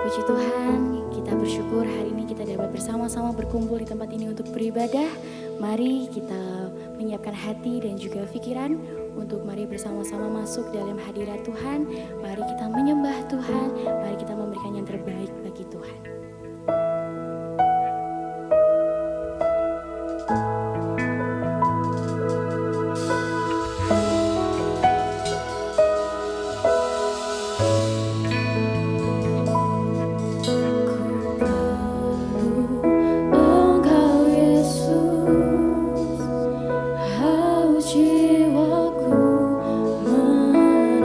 Puji Tuhan, kita bersyukur hari ini kita dapat bersama-sama berkumpul di tempat ini untuk beribadah. Mari kita menyiapkan hati dan juga pikiran untuk mari bersama-sama masuk dalam hadirat Tuhan. Mari kita menyembah Tuhan, mari kita memberikan yang terbaik bagi Tuhan. Jiwaku menantikanmu.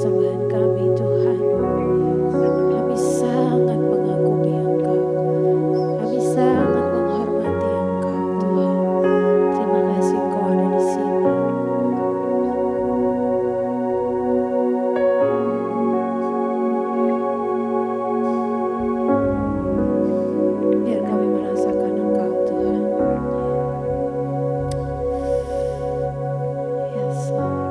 persembahan kami Tuhan. Kami sangat mengagumi Engkau. Kami sangat menghormati Engkau Tuhan. Terima kasih Engkau ada di sini. Biar kami merasakan Engkau Tuhan. Yes Lord.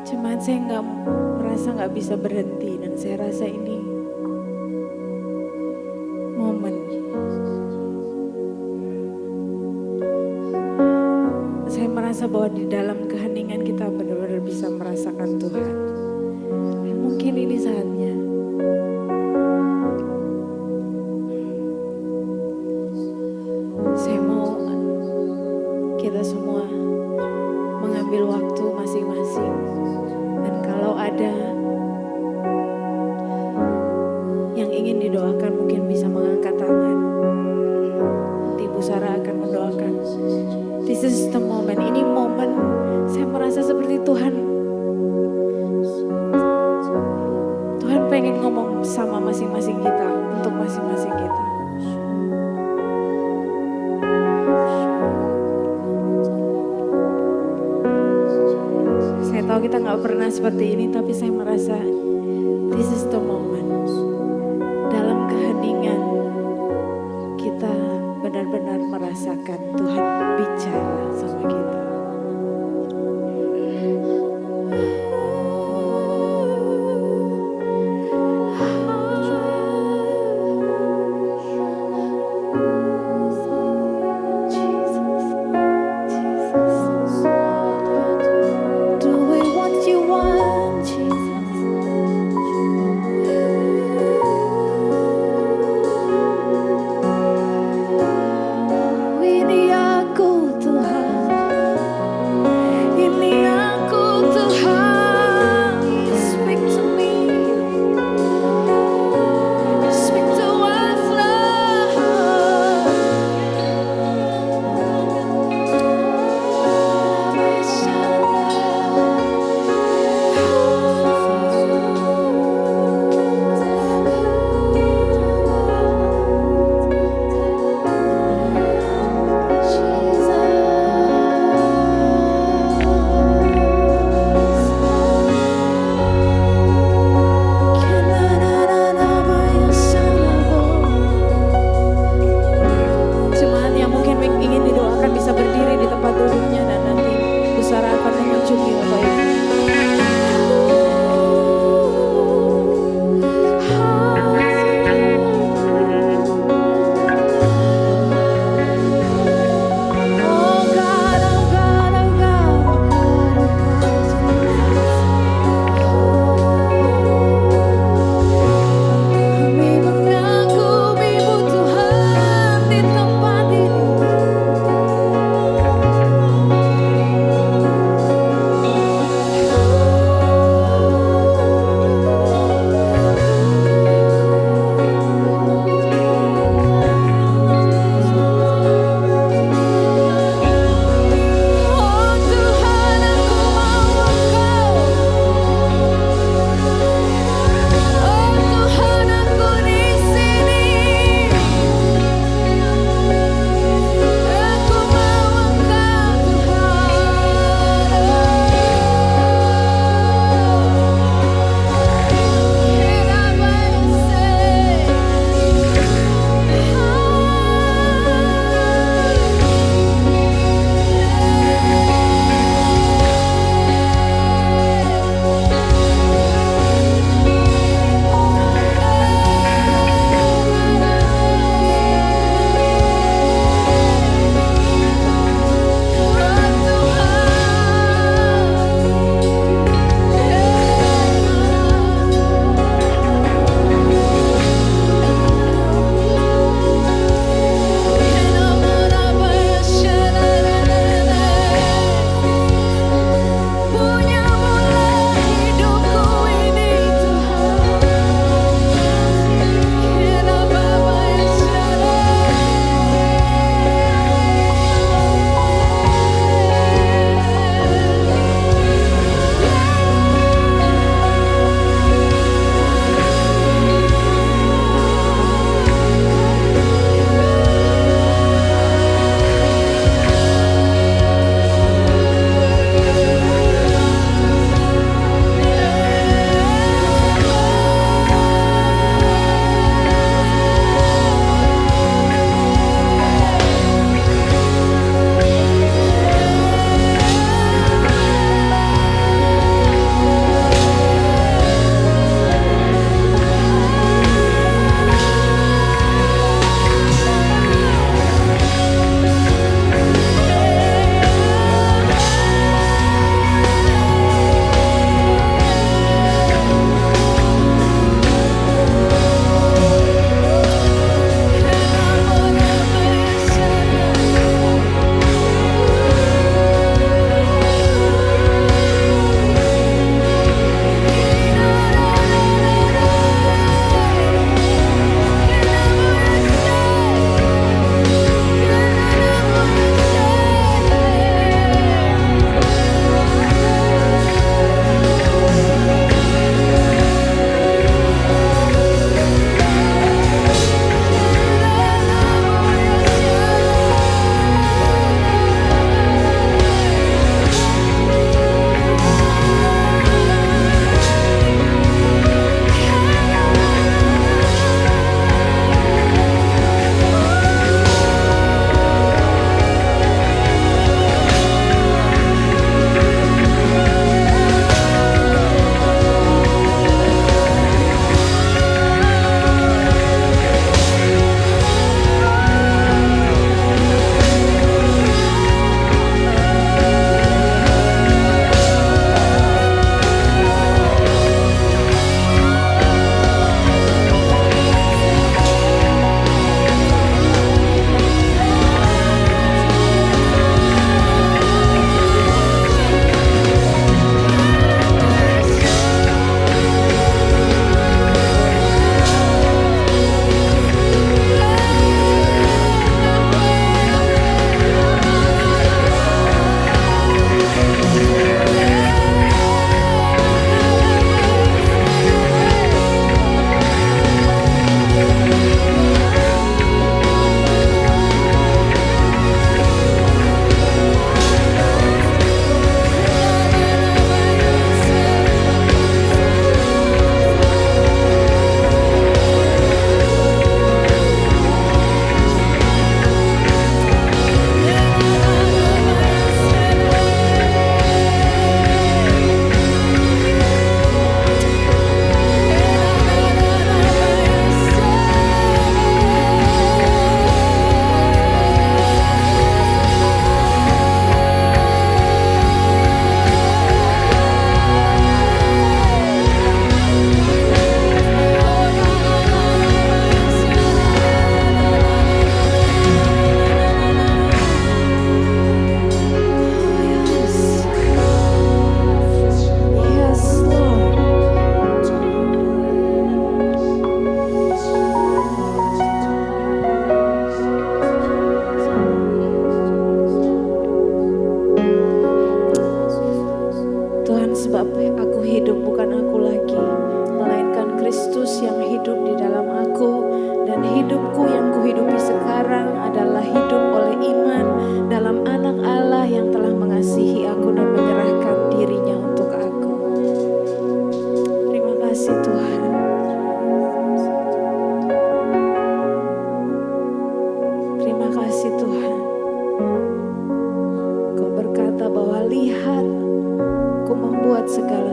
Cuman saya merasa nggak bisa berhenti dan saya rasa ini momen. Saya merasa bahwa di dalam keheningan kita benar-benar bisa merasakan Tuhan. Dan mungkin ini saatnya. Saya mau kita semua mengambil waktu masing-masing. Dan kalau ada yang ingin didoakan mungkin bisa mengangkat tangan. Nanti Ibu Sarah akan mendoakan. This is the moment. Ini momen saya merasa seperti Tuhan pengen ngomong sama masing-masing kita, untuk masing-masing kita. Saya tahu kita gak pernah seperti ini, tapi saya merasa this is the moment. Dalam keheningan kita benar-benar merasakan Tuhan bicara sama kita. Ini aku Tuhan.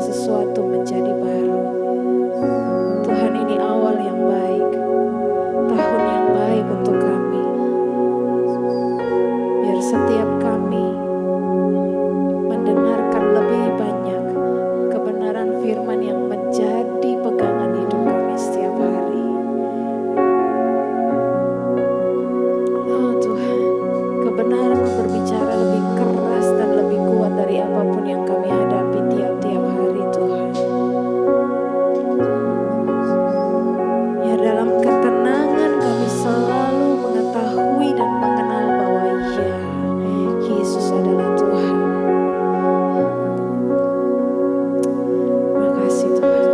sesuatu menjadi baru. Tuhan, ini awal yang baik, tahun yang baik untuk kami. Biar setiap kami mendengarkan lebih banyak kebenaran firman yang menjadi pegangan hidup kami setiap hari. Oh Tuhan, kebenaran berbicara lebih keras dan lebih kuat dari apapun yang kami hadapi tiap-tiap hari Tuhan. Ya dalam ketenangan kami selalu mengetahui dan mengenal bahwa ya, Yesus adalah Tuhan. Makasih Tuhan.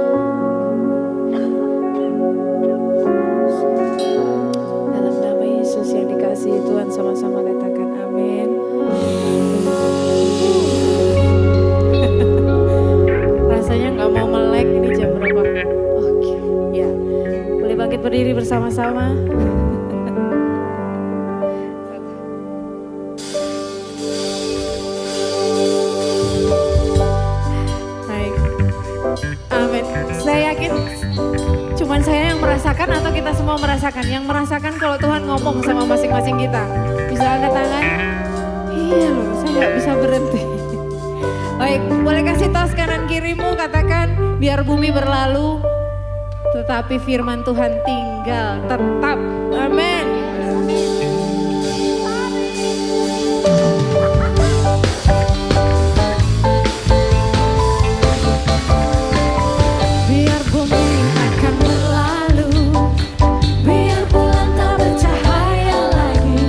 Dalam nama Yesus yang dikasihi Tuhan, sama-sama katakan amin. Rasanya nggak mau melek, ini jam berapa? Oke, ya. Boleh bangkit berdiri bersama-sama. Baik. Amin. Saya yakin cuman saya yang merasakan atau kita semua merasakan? Yang merasakan kalau Tuhan ngomong sama masing-masing kita. Bisa angkat tangan? Iya loh, saya nggak bisa berhenti. Baik, boleh kasih tos kanan kirimu, katakan biar bumi berlalu, tetapi firman Tuhan tinggal tetap. Amin. Biar bumi akan berlalu, biar bulan tak bercahaya lagi,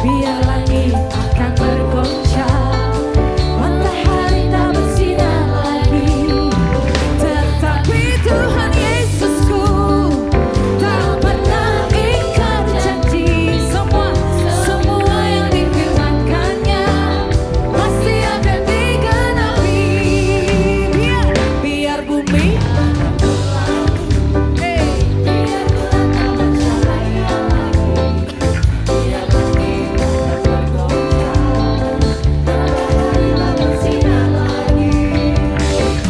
biar langit akan bergoncang, matahari tak bersinar lagi, tetapi Tuhan Yesusku tak pernah ingkar janji. Semua yang difirmankannya pasti akan digenapi. Biar bumi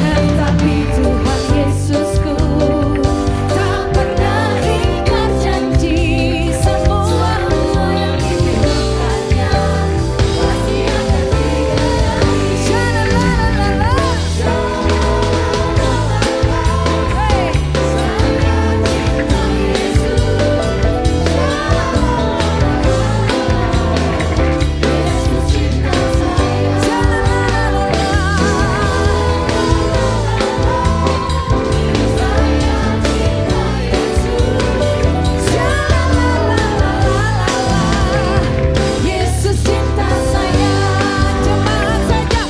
tetapi Tuhan Yesusku tak pernah ingkar janji. Semua yang difirmankannya pasti akan digenapi. Sha-la-la-la-la-la. Hey. Saya cinta Yesus. Yesus cinta saya. Yesus cinta saya, jemaat saja.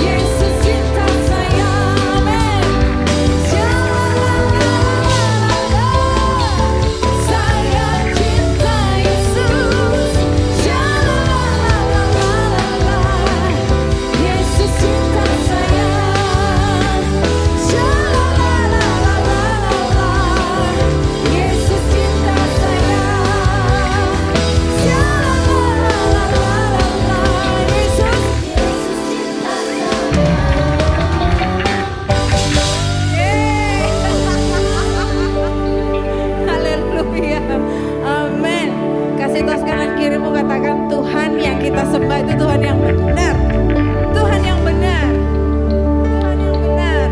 Yesus cinta saya, amin. Saya cinta Yesus. Yesus cinta saya. Yesus cinta saya. Haleluya, amin. Kasih tos kanan kirimu, katakan Tuhan yang kita sembah itu Tuhan yang benar. Tuhan yang benar. Tuhan yang benar.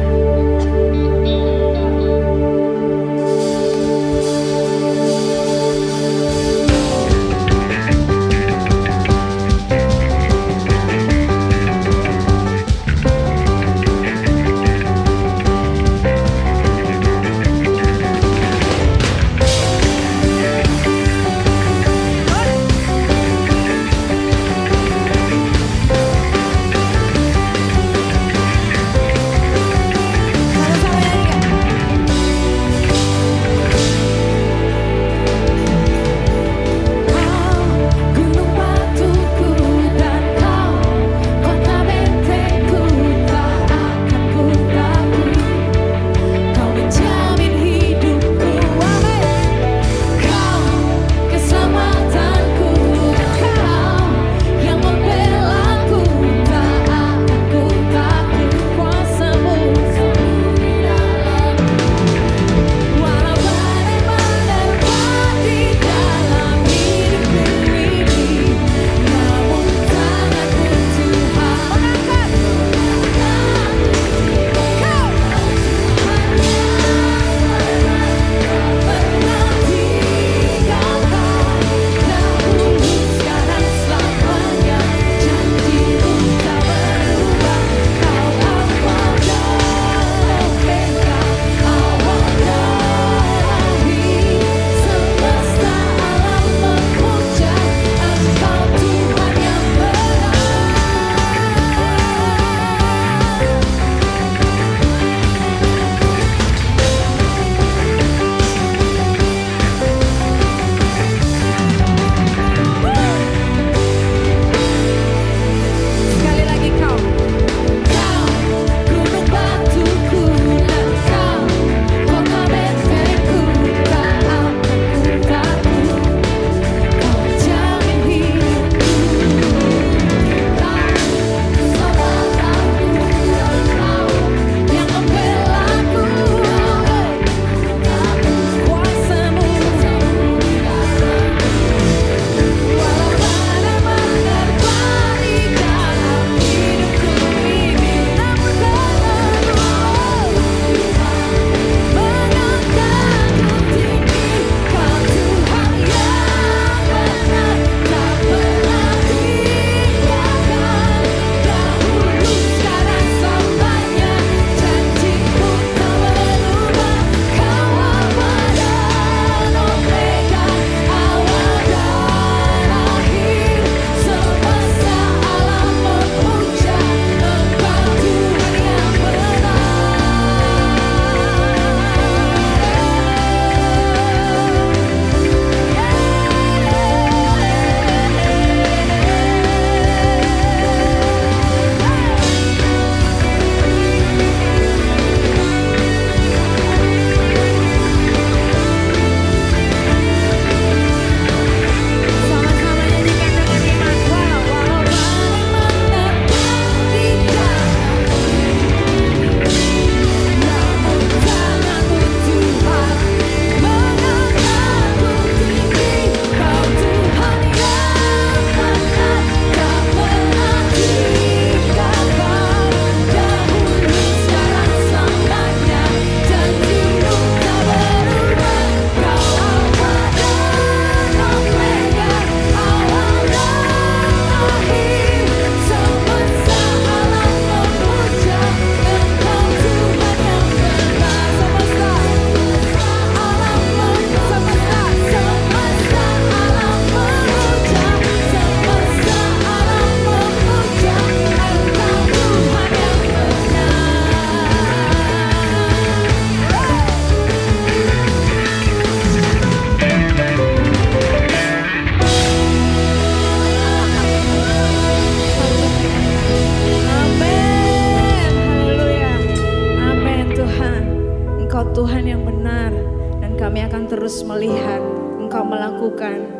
melakukan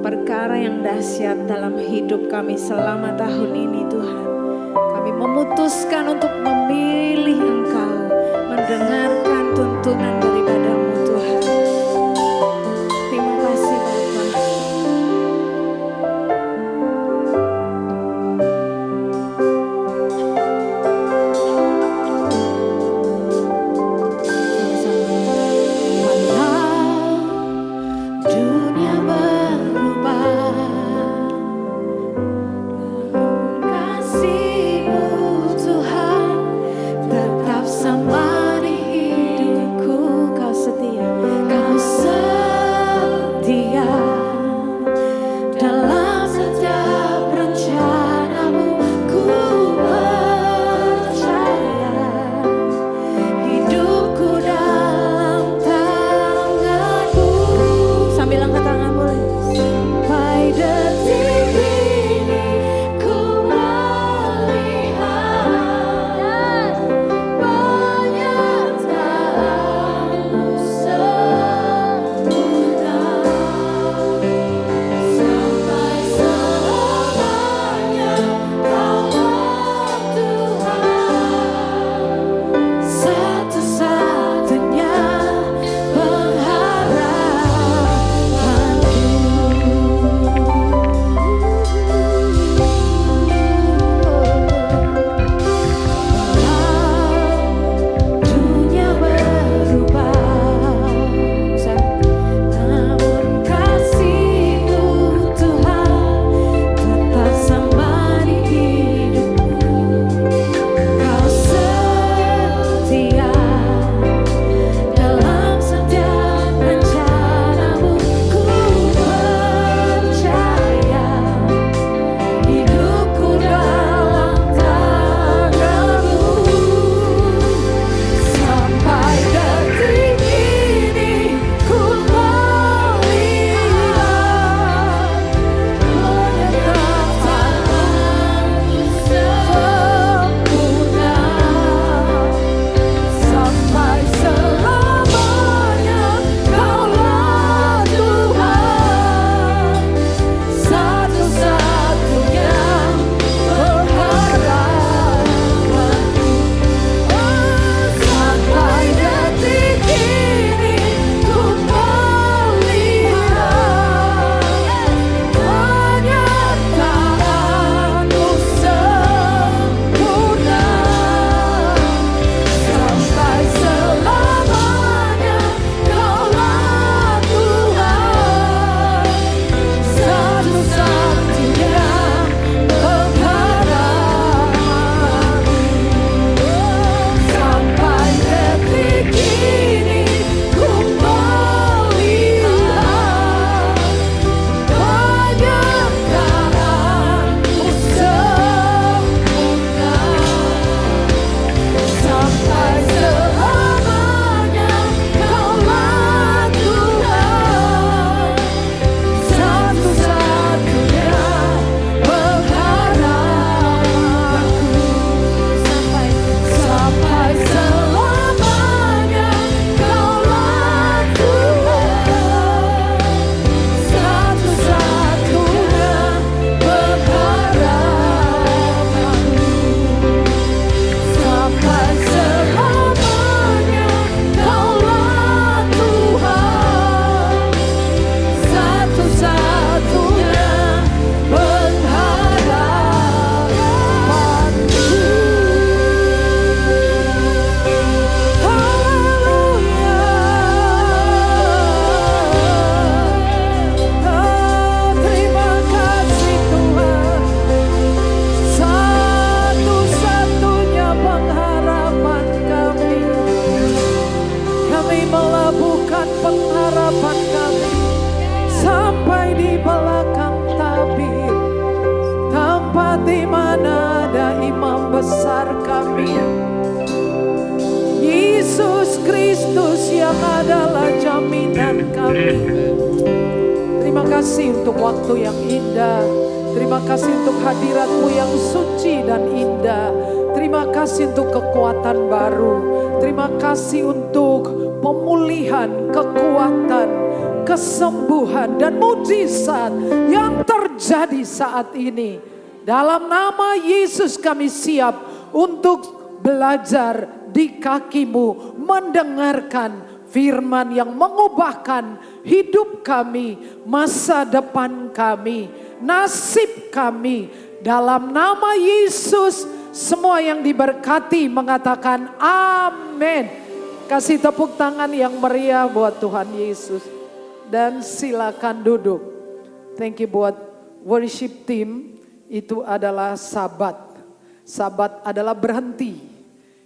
perkara yang dahsyat dalam hidup kami selama tahun ini Tuhan. Kami memutuskan untuk memilih Engkau, mendengarkan tuntunan daripada-Mu Tuhan. Terima kasih Bapa. Dunia berubah, kasih-Mu Tuhan tetap sama di hidupku. Kau setia, Kau setia dalam setiap rencana-Mu. Ku percaya hidupku dalam tangan-Mu. sambil angkat tangan boleh. Sampai detik ini ku melihat penyertaan-Mu sempurna. Sampai selamanya Kaulah Tuhan, satu-satunya dunia berubah, namun kasih-Mu Tuhan tetap sama di hidupku. Kau setia dalam setiap rencana-Mu. Ku percaya hidupku dalam tangan-Mu. Sampai detik ini ku melihat penyertaan-Mu sempurna. Sampai selamanya Kaulah Tuhan, satu-satunya pengharapanku. Sampai detik ini ku melihat penyertaan-Mu sempurna. Sampai selamanya Kaulah Tuhan, satu-satunya pengharapanku. Sampai detik ini ku melihat penyertaan-Mu sempurna. Sampai selamanya Kaulah Tuhan, satu-satunya pengharapanku. Sampai selamanya Kaulah Tuhan, satu-satunya pengharapanku. Sampai selamanya Kaulah Tuhan, satu-satunya pengharapanku. Haleluya. Terima kasih Tuhan, satu-satunya pengharapan kami. Kami melabuhkan pengharapan kami sampai di belakang tabir, tempat di mana ada imam besar kami, Yesus Kristus yang adalah jaminan kami. Terima kasih untuk waktu yang indah. Terima kasih untuk hadirat-Mu yang suci dan indah. Terima kasih untuk kekuatan baru. Terima kasih untuk pemulihan, kekuatan, kesembuhan dan mujizat yang terjadi saat ini. Dalam nama Yesus kami siap untuk belajar di kakimu, mendengarkan firman yang mengubahkan hidup kami, masa depan kami, nasib kami. Dalam nama Yesus, semua yang diberkati mengatakan amin. Kasih tepuk tangan yang meriah buat Tuhan Yesus. Dan silakan duduk. Thank you buat worship team. Itu adalah sabat. Sabat adalah berhenti.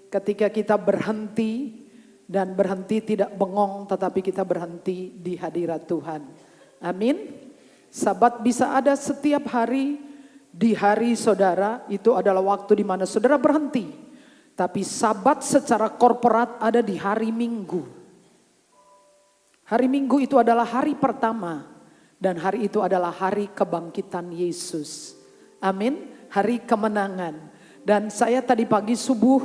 Ketika kita berhenti dan berhenti tidak bengong, tetapi kita berhenti di hadirat Tuhan. Amin. Sabat bisa ada setiap hari. Di hari saudara itu adalah waktu di mana saudara berhenti. Tapi sabat secara korporat ada di hari Minggu. Hari Minggu itu adalah hari pertama. Dan hari itu adalah hari kebangkitan Yesus. Amin. Hari kemenangan. Dan saya tadi pagi subuh,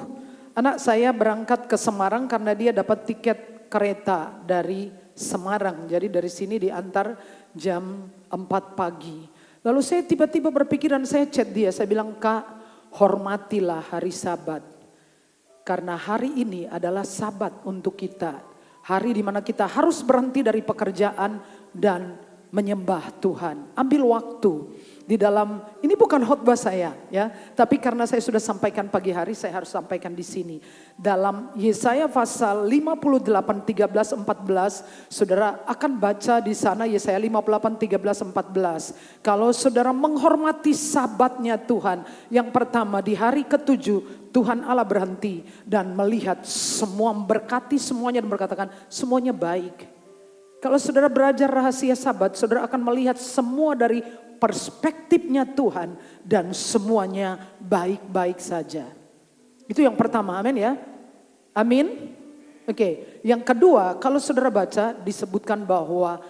anak saya berangkat ke Semarang karena dia dapat tiket kereta dari Semarang. Jadi dari sini diantar jam 4 pagi. Lalu saya tiba-tiba berpikir dan saya chat dia. Saya bilang, Kak, hormatilah hari Sabat. Karena hari ini adalah Sabat untuk kita. Hari di mana kita harus berhenti dari pekerjaan dan menyembah Tuhan. Ambil waktu. Di dalam, ini bukan khotbah saya ya, tapi karena saya sudah sampaikan pagi hari, saya harus sampaikan di sini. Dalam Yesaya pasal 58, 13, 14, saudara akan baca di sana Yesaya 58, 13, 14. Kalau saudara menghormati sabatnya Tuhan, yang pertama di hari ketujuh, Tuhan Allah berhenti dan melihat semua, memberkati semuanya dan berkatakan semuanya baik. Kalau saudara belajar rahasia sabat, saudara akan melihat semua dari perspektifnya Tuhan dan semuanya baik-baik saja. Itu yang pertama, amin ya. Amin. Oke, yang kedua, kalau saudara baca disebutkan bahwa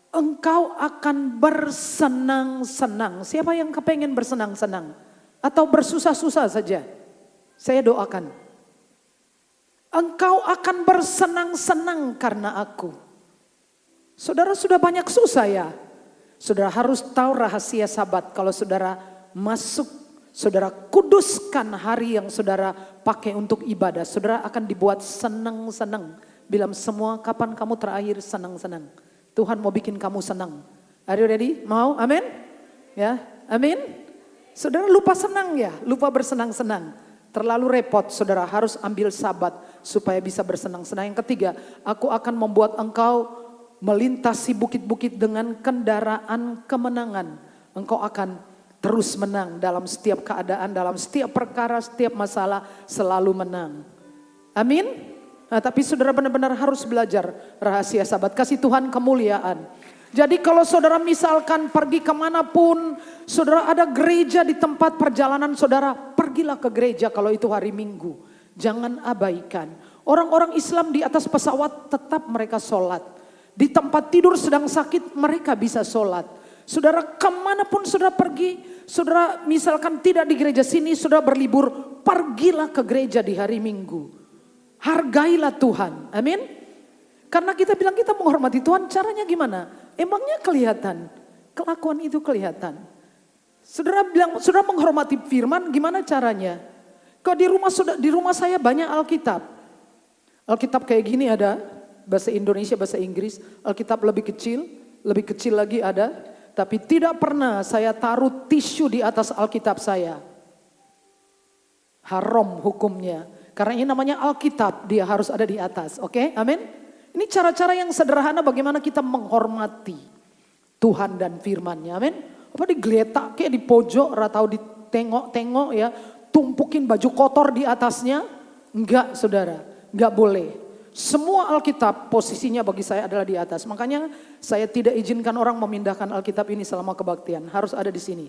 engkau akan bersenang-senang. Siapa yang kepengen bersenang-senang? Atau bersusah-susah saja? Saya doakan. Engkau akan bersenang-senang karena aku. Saudara sudah banyak susah ya. Saudara harus tahu rahasia sabat. Kalau saudara masuk, saudara kuduskan hari yang saudara pakai untuk ibadah. Saudara akan dibuat senang-senang. Bilang semua, kapan kamu terakhir senang-senang? Tuhan mau bikin kamu senang. Are you ready? Mau? Amin? Ya, amin? Saudara lupa senang ya, lupa bersenang-senang. Terlalu repot, saudara harus ambil sabat supaya bisa bersenang-senang. Yang ketiga, aku akan membuat engkau melintasi bukit-bukit dengan kendaraan kemenangan. Engkau akan terus menang dalam setiap keadaan, dalam setiap perkara, setiap masalah selalu menang. Amin. Nah, tapi saudara benar-benar harus belajar rahasia sabat. Kasih Tuhan kemuliaan. Jadi kalau saudara misalkan pergi kemanapun, saudara ada gereja di tempat perjalanan saudara, pergilah ke gereja kalau itu hari Minggu. Jangan abaikan. Orang-orang Islam di atas pesawat tetap mereka sholat. Di tempat tidur sedang sakit mereka bisa sholat. Saudara kemanapun saudara pergi, saudara misalkan tidak di gereja sini, saudara berlibur, pergilah ke gereja di hari Minggu. Hargailah Tuhan, amin. Karena kita bilang kita menghormati Tuhan, caranya gimana? Emangnya kelihatan, kelakuan itu kelihatan. Saudara bilang, saudara menghormati firman, gimana caranya? Kalau di rumah saya banyak Alkitab. Alkitab kayak gini ada. Bahasa Indonesia, bahasa Inggris, Alkitab lebih kecil lagi ada. Tapi tidak pernah saya taruh tisu di atas Alkitab saya. Haram hukumnya. Karena ini namanya Alkitab, dia harus ada di atas. Oke, amin. Ini cara-cara yang sederhana bagaimana kita menghormati Tuhan dan firman-Nya, amin. Apa digeletak kayak di pojok atau ditengok-tengok ya, tumpukin baju kotor di atasnya. Enggak saudara, enggak boleh. Semua Alkitab posisinya bagi saya adalah di atas. Makanya saya tidak izinkan orang memindahkan Alkitab ini selama kebaktian. Harus ada di sini.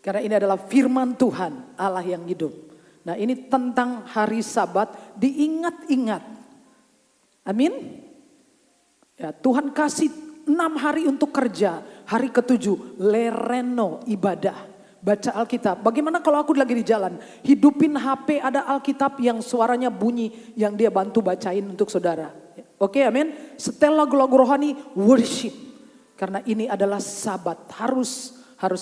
Karena ini adalah firman Tuhan, Allah yang hidup. Nah ini tentang hari Sabat, diingat-ingat. Amin. Ya, Tuhan kasih 6 hari untuk kerja. Hari ke-7, lereno, ibadah. Baca Alkitab. Bagaimana kalau aku lagi di jalan, hidupin HP ada Alkitab yang suaranya bunyi, yang dia bantu bacain untuk saudara. Oke, amin. Setel lagu-lagu rohani, worship. Karena ini adalah Sabat, harus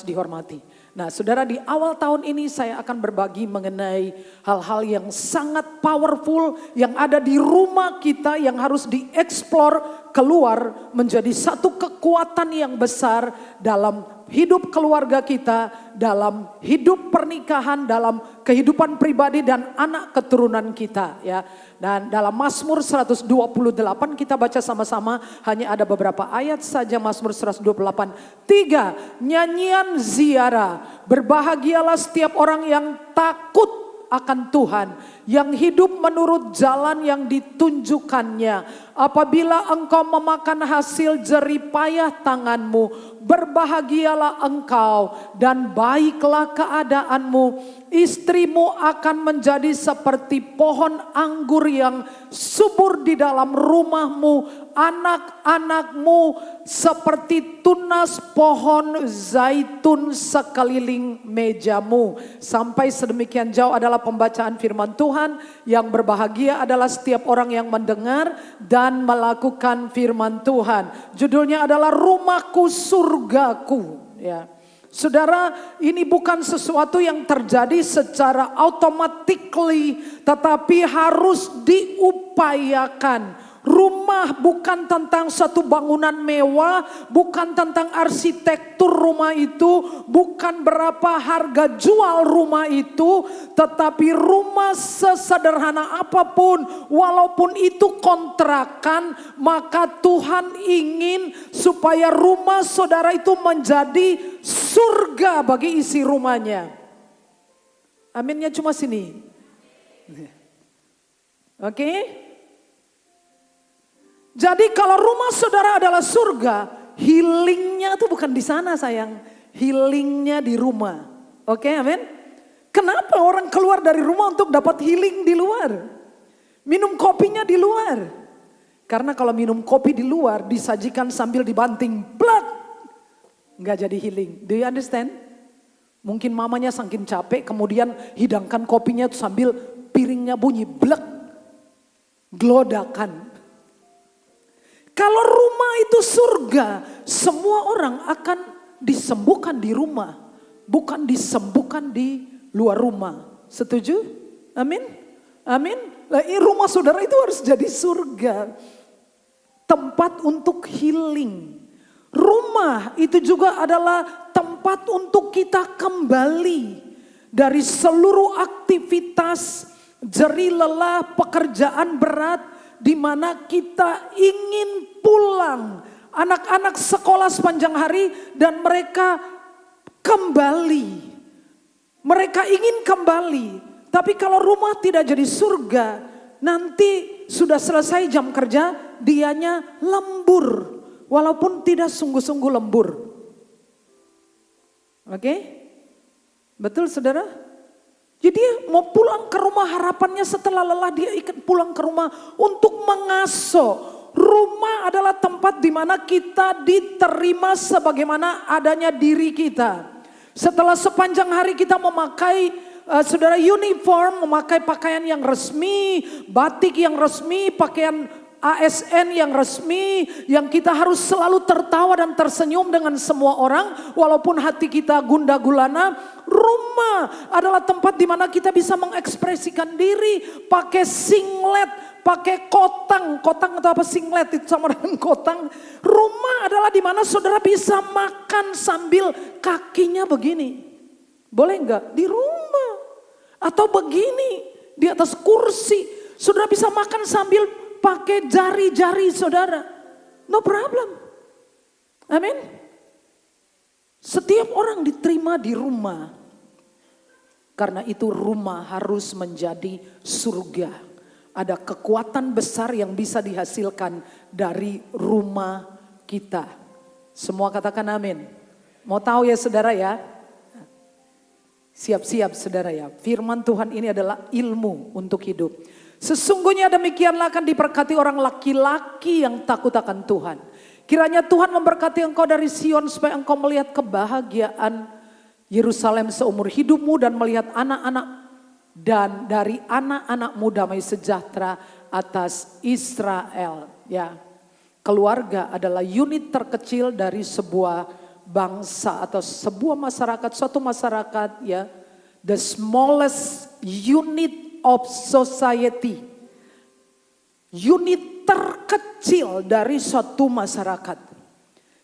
dihormati. Nah, saudara, di awal tahun ini saya akan berbagi mengenai hal-hal yang sangat powerful yang ada di rumah kita yang harus dieksplor keluar menjadi satu kekuatan yang besar dalam hidup keluarga kita, dalam hidup pernikahan, dalam kehidupan pribadi dan anak keturunan kita ya. Dan dalam Mazmur 128 kita baca sama-sama, hanya ada beberapa ayat saja. Mazmur 128. 3. Nyanyian ziarah. Berbahagialah setiap orang yang takut akan Tuhan, yang hidup menurut jalan yang ditunjukkannya. Apabila engkau memakan hasil jeripayah tanganmu, berbahagialah engkau dan baiklah keadaanmu. Istrimu akan menjadi seperti pohon anggur yang subur di dalam rumahmu. Anak-anakmu seperti tunas pohon zaitun sekeliling mejamu. Sampai sedemikian jauh adalah pembacaan firman Tuhan. Yang berbahagia adalah setiap orang yang mendengar dan melakukan firman Tuhan. Judulnya adalah Rumahku Surgaku. Ya. Saudara, ini bukan sesuatu yang terjadi secara automatically, tetapi harus diupayakan. Rumah bukan tentang satu bangunan mewah, bukan tentang arsitektur rumah itu, bukan berapa harga jual rumah itu, tetapi rumah sesederhana apapun, walaupun itu kontrakan, maka Tuhan ingin supaya rumah saudara itu menjadi surga bagi isi rumahnya. Aminnya cuma sini. Oke? Jadi kalau rumah saudara adalah surga, healingnya itu bukan di sana sayang. Healingnya di rumah. Oke, amin. Kenapa orang keluar dari rumah untuk dapat healing di luar? Minum kopinya di luar. Karena kalau minum kopi di luar disajikan sambil dibanting, plak, nggak jadi healing. Do you understand? Mungkin mamanya saking capek kemudian hidangkan kopinya sambil piringnya bunyi, blek, glodakan. Kalau rumah itu surga, semua orang akan disembuhkan di rumah, bukan disembuhkan di luar rumah. Setuju? Amin? Amin? Nah, rumah saudara itu harus jadi surga. Tempat untuk healing. Rumah itu juga adalah tempat untuk kita kembali dari seluruh aktivitas, jerih lelah, pekerjaan berat, di mana kita ingin pulang. Anak-anak sekolah sepanjang hari dan mereka kembali. Mereka ingin kembali. Tapi kalau rumah tidak jadi surga, nanti sudah selesai jam kerja, dianya lembur. Walaupun tidak sungguh-sungguh lembur. Oke? Betul saudara? Jadi dia mau pulang ke rumah, harapannya setelah lelah dia ikut pulang ke rumah untuk mengasuh. Rumah adalah tempat di mana kita diterima sebagaimana adanya diri kita. Setelah sepanjang hari kita memakai saudara uniform, memakai pakaian yang resmi, batik yang resmi, pakaian ASN yang resmi, yang kita harus selalu tertawa dan tersenyum dengan semua orang walaupun hati kita gundah gulana. Rumah adalah tempat di mana kita bisa mengekspresikan diri, pakai singlet, pakai kotang atau apa, singlet itu sama dengan kotang. Rumah adalah di mana saudara bisa makan sambil kakinya begini. Boleh enggak? Di rumah. Atau begini, di atas kursi. Saudara bisa makan sambil pakai jari-jari saudara. No problem. Amin. Setiap orang diterima di rumah. Karena itu rumah harus menjadi surga. Ada kekuatan besar yang bisa dihasilkan dari rumah kita. Semua katakan amin. Mau tahu ya saudara ya? Siap-siap saudara ya. Firman Tuhan ini adalah ilmu untuk hidup. Sesungguhnya demikianlah akan diberkati orang laki-laki yang takut akan Tuhan. Kiranya Tuhan memberkati engkau dari Sion supaya engkau melihat kebahagiaan Yerusalem seumur hidupmu dan melihat anak-anak dan dari anak-anakmu damai sejahtera atas Israel. Ya, keluarga adalah unit terkecil dari sebuah bangsa atau sebuah masyarakat, suatu masyarakat ya. The smallest unit of society. Unit terkecil dari suatu masyarakat.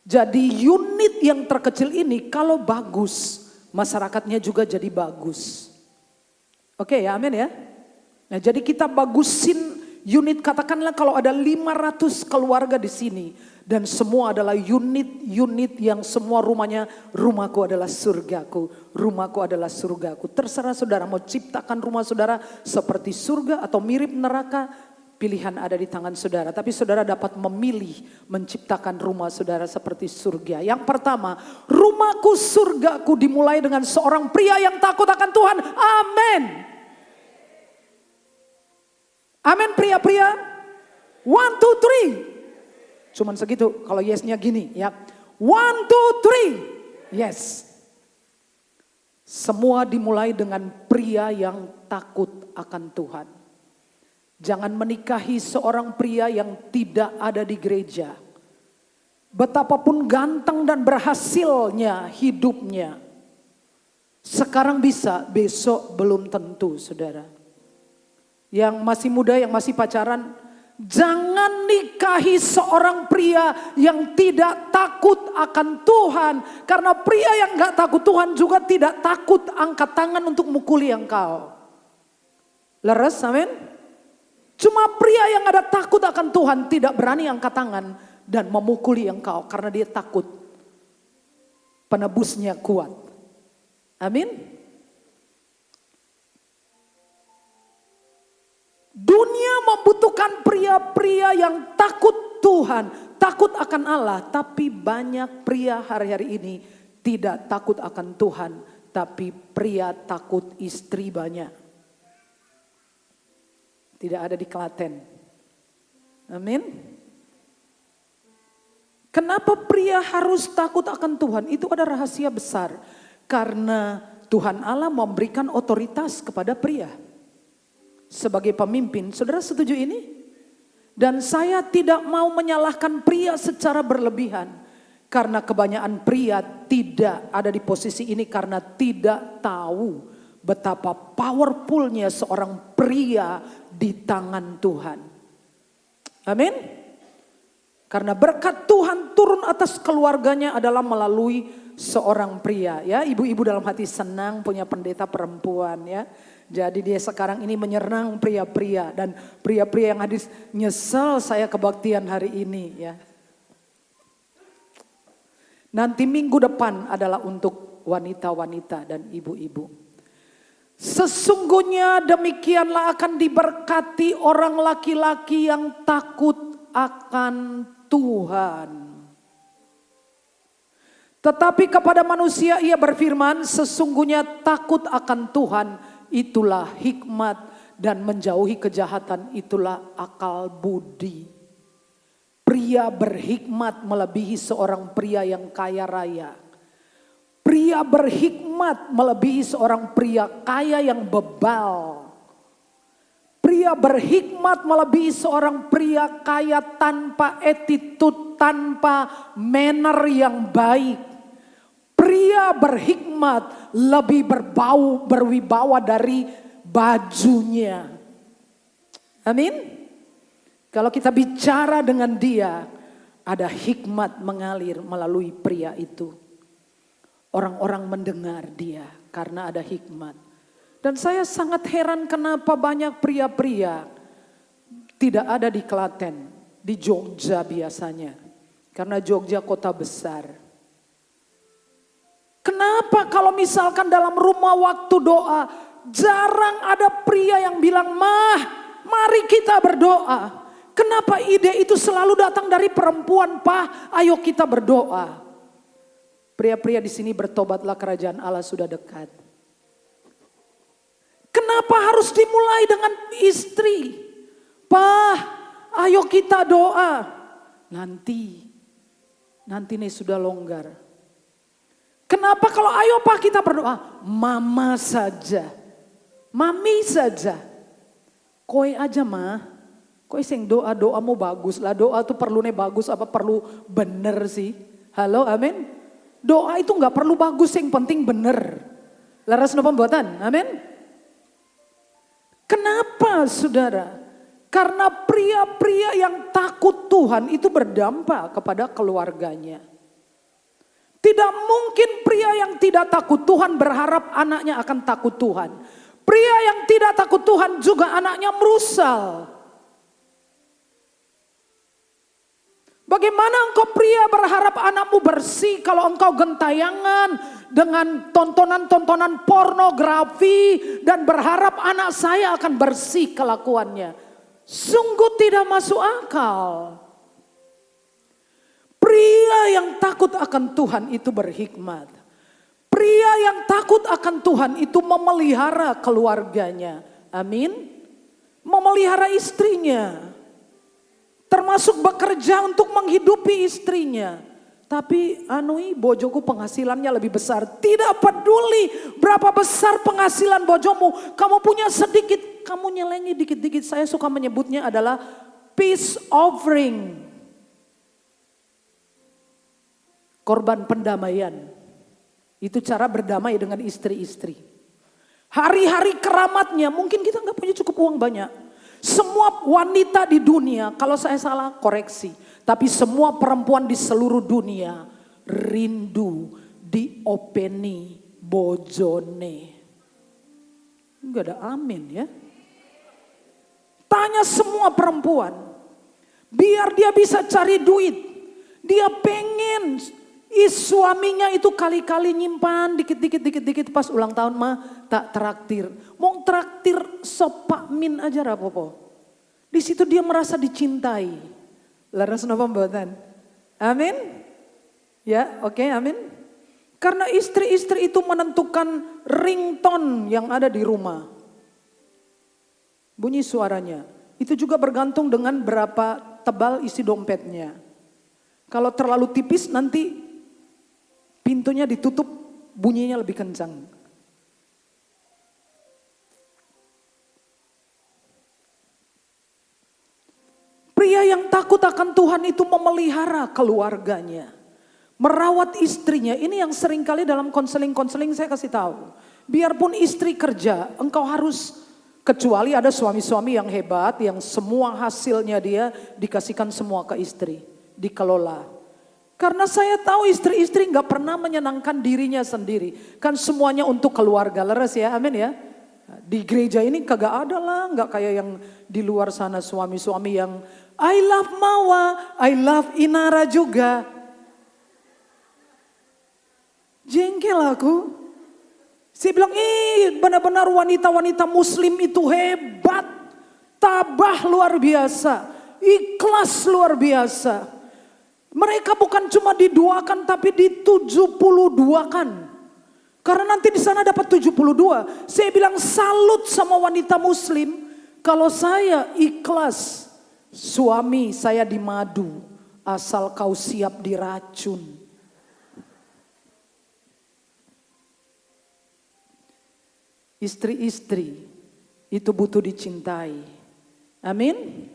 Jadi unit yang terkecil ini kalau bagus, masyarakatnya juga jadi bagus. Oke ya, amin ya. Nah, jadi kita bagusin unit, katakanlah kalau ada 500 keluarga di sini dan semua adalah unit-unit yang semua rumahnya, rumahku adalah surgaku, rumahku adalah surgaku. Terserah saudara mau ciptakan rumah saudara seperti surga atau mirip neraka, pilihan ada di tangan saudara. Tapi saudara dapat memilih menciptakan rumah saudara seperti surga. Yang pertama, rumahku surgaku dimulai dengan seorang pria yang takut akan Tuhan. Amin. Amin pria-pria. 1, 2, 3. Cuman segitu, kalau yesnya gini ya. 1, 2, 3. Yes. Semua dimulai dengan pria yang takut akan Tuhan. Jangan menikahi seorang pria yang tidak ada di gereja. Betapapun ganteng dan berhasilnya hidupnya. Sekarang bisa, besok belum tentu saudara. Yang masih muda, yang masih pacaran, jangan nikahi seorang pria yang tidak takut akan Tuhan. Karena pria yang gak takut Tuhan juga tidak takut angkat tangan untuk mukuli engkau. Leres, amin? Cuma pria yang ada takut akan Tuhan tidak berani angkat tangan dan memukuli engkau. Karena dia takut penebusnya kuat. Amin? Dunia membutuhkan pria-pria yang takut Tuhan, takut akan Allah. Tapi banyak pria hari-hari ini tidak takut akan Tuhan, tapi pria takut istri banyak. Tidak ada di Klaten. Amin. Kenapa pria harus takut akan Tuhan? Itu ada rahasia besar. Karena Tuhan Allah memberikan otoritas kepada pria. Sebagai pemimpin, saudara setuju ini? Dan saya tidak mau menyalahkan pria secara berlebihan. Karena kebanyakan pria tidak ada di posisi ini karena tidak tahu betapa powerfulnya seorang pria di tangan Tuhan. Amin. Karena berkat Tuhan turun atas keluarganya adalah melalui seorang pria. Ya, ibu-ibu dalam hati senang punya pendeta perempuan ya. Jadi dia sekarang ini menyerang pria-pria dan pria-pria yang hadir nyesel saya kebaktian hari ini ya. Nanti minggu depan adalah untuk wanita-wanita dan ibu-ibu. Sesungguhnya demikianlah akan diberkati orang laki-laki yang takut akan Tuhan. Tetapi kepada manusia ia berfirman, sesungguhnya takut akan Tuhan itulah hikmat dan menjauhi kejahatan itulah akal budi. Pria berhikmat melebihi seorang pria yang kaya raya. Pria berhikmat melebihi seorang pria kaya yang bebal. Pria berhikmat melebihi seorang pria kaya tanpa attitude, tanpa manner yang baik. Pria berhikmat lebih berwibawa dari bajunya. Amin. Kalau kita bicara dengan dia, ada hikmat mengalir melalui pria itu. Orang-orang mendengar dia karena ada hikmat. Dan saya sangat heran kenapa banyak pria-pria tidak ada di Klaten, di Jogja biasanya. Karena Jogja kota besar. Kenapa kalau misalkan dalam rumah waktu doa, jarang ada pria yang bilang, "Mah, mari kita berdoa." Kenapa ide itu selalu datang dari perempuan, "Pak, ayo kita berdoa." Pria-pria di sini bertobatlah, kerajaan Allah sudah dekat. Kenapa harus dimulai dengan istri? "Pak, ayo kita doa." Nanti nih sudah longgar. Kenapa kalau ayo Pak kita berdoa? Mama saja. Mami saja. Koe aja mah. Kok iseng doamu bagus lah, doa tuh perlu bagus apa perlu bener sih? Halo, amin. Doa itu nggak perlu bagus, yang penting bener. Laras no pembuatan, amin. Kenapa saudara? Karena pria-pria yang takut Tuhan itu berdampak kepada keluarganya. Tidak mungkin pria yang tidak takut Tuhan berharap anaknya akan takut Tuhan. Pria yang tidak takut Tuhan juga anaknya merusal. Bagaimana engkau pria berharap anakmu bersih kalau engkau gentayangan dengan tontonan-tontonan pornografi dan berharap anak saya akan bersih kelakuannya. Sungguh tidak masuk akal. Pria yang takut akan Tuhan itu berhikmat. Pria yang takut akan Tuhan itu memelihara keluarganya. Amin. Memelihara istrinya. Termasuk bekerja untuk menghidupi istrinya. Tapi bojoku penghasilannya lebih besar. Tidak peduli berapa besar penghasilan bojomu. Kamu punya sedikit, kamu nyelengi dikit-dikit. Saya suka menyebutnya adalah peace offering. Korban pendamaian. Itu cara berdamai dengan istri-istri. Hari-hari keramatnya mungkin kita nggak punya cukup uang banyak. Semua wanita di dunia, kalau saya salah koreksi. Tapi semua perempuan di seluruh dunia rindu diopeni bojone. Enggak ada amin ya. Tanya semua perempuan. Biar dia bisa cari duit. Dia pengen suaminya itu kali-kali nyimpan dikit-dikit pas ulang tahun mah tak traktir. Mau traktir sop Pak Min aja rapopo. Di situ dia merasa dicintai. Laras napa mboten? Amin. Ya, oke, amin. Karena istri-istri itu menentukan ringtone yang ada di rumah. Bunyi suaranya. Itu juga bergantung dengan berapa tebal isi dompetnya. Kalau terlalu tipis nanti pintunya ditutup, bunyinya lebih kencang. Pria yang takut akan Tuhan itu memelihara keluarganya. Merawat istrinya. Ini yang seringkali dalam konseling-konseling saya kasih tahu. Biarpun istri kerja, engkau harus, kecuali ada suami-suami yang hebat, yang semua hasilnya dia dikasihkan semua ke istri. Dikelola. Karena saya tahu istri-istri gak pernah menyenangkan dirinya sendiri. Kan semuanya untuk keluarga. Leres ya, amin ya. Di gereja ini kagak ada lah. Gak kayak yang di luar sana suami-suami yang I love Mawa, I love Inara juga. Jengkel aku. Saya bilang, benar-benar wanita-wanita muslim itu hebat. Tabah luar biasa. Ikhlas luar biasa. Mereka bukan cuma diduakan tapi di-72-kan. Karena nanti di sana dapat 72. Saya bilang salut sama wanita muslim. Kalau saya ikhlas, suami saya di madu, asal kau siap diracun. Istri-istri itu butuh dicintai. Amin.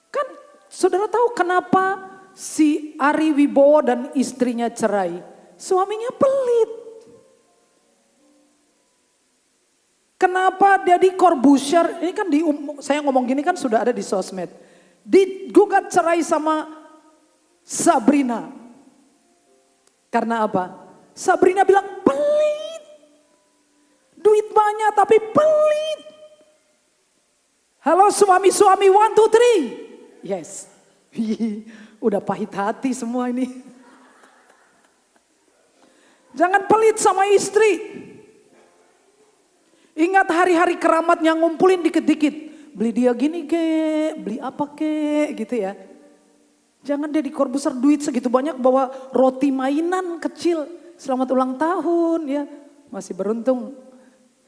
Kan saudara tahu kenapa si Ari Wibowo dan istrinya cerai? Suaminya pelit. Kenapa Deddy Corbuzier, ini kan saya ngomong gini kan sudah ada di sosmed. Digugat cerai sama Sabrina. Karena apa? Sabrina bilang pelit. Duit banyak tapi pelit. Halo suami-suami 1, 2, 3. Yes. Udah pahit hati semua ini. Jangan pelit sama istri. Ingat hari-hari keramatnya ngumpulin dikit-dikit. Beli dia gini ke, beli apa ke gitu ya. Jangan dia Corbuzier duit segitu banyak bawa roti mainan kecil. Selamat ulang tahun ya. Masih beruntung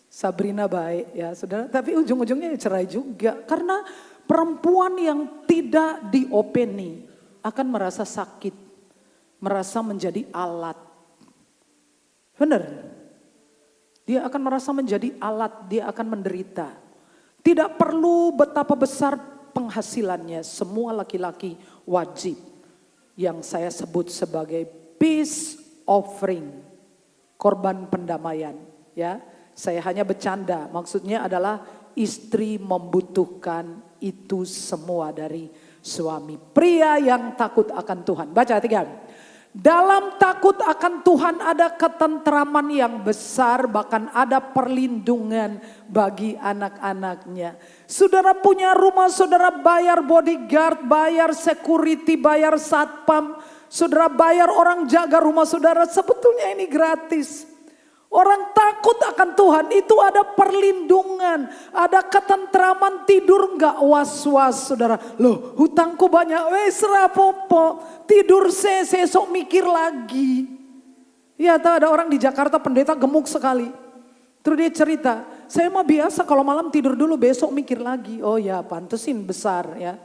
Sabrina baik ya saudara. Tapi ujung-ujungnya cerai juga. Karena perempuan yang tidak diopeni akan merasa sakit. Merasa menjadi alat. Benar. Dia akan merasa menjadi alat, dia akan menderita. Tidak perlu betapa besar penghasilannya semua laki-laki wajib yang saya sebut sebagai peace offering, korban pendamaian, ya. Saya hanya bercanda, maksudnya adalah istri membutuhkan itu semua dari suami. Pria yang takut akan Tuhan. Baca 3. Dalam takut akan Tuhan ada ketentraman yang besar, bahkan ada perlindungan bagi anak-anaknya. Saudara punya rumah, saudara bayar bodyguard, bayar security, bayar satpam, saudara bayar orang jaga rumah saudara, sebetulnya ini gratis. Orang takut akan Tuhan itu ada perlindungan, ada ketentraman, tidur enggak was-was saudara. Loh hutangku banyak, wes rapopo, tidur sesok mikir lagi. Ya tahu ada orang di Jakarta pendeta gemuk sekali. Terus dia cerita, saya mah biasa kalau malam tidur dulu besok mikir lagi. Oh ya pantesin besar ya.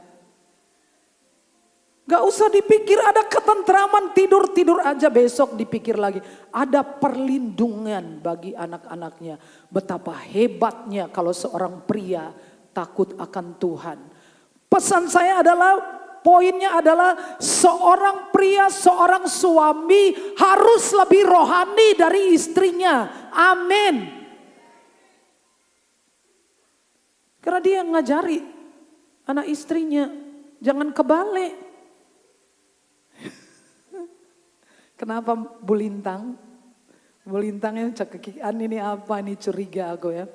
Gak usah dipikir, ada ketentraman, tidur aja besok dipikir lagi. Ada perlindungan bagi anak-anaknya. Betapa hebatnya kalau seorang pria takut akan Tuhan. Pesan saya adalah, poinnya adalah seorang pria, seorang suami harus lebih rohani dari istrinya. Amin. Karena dia yang ngajari anak istrinya, jangan kebalik. Kenapa bulintang? Bulintangnya cekikian ini apa? Ini curiga aku ya.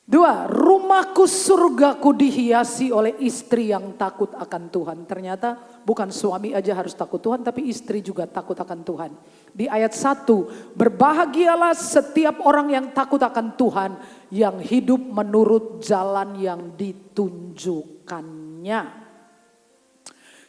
2, rumahku surgaku dihiasi oleh istri yang takut akan Tuhan. Ternyata bukan suami aja harus takut Tuhan, tapi istri juga takut akan Tuhan. Di ayat 1, berbahagialah setiap orang yang takut akan Tuhan, yang hidup menurut jalan yang ditunjukkannya.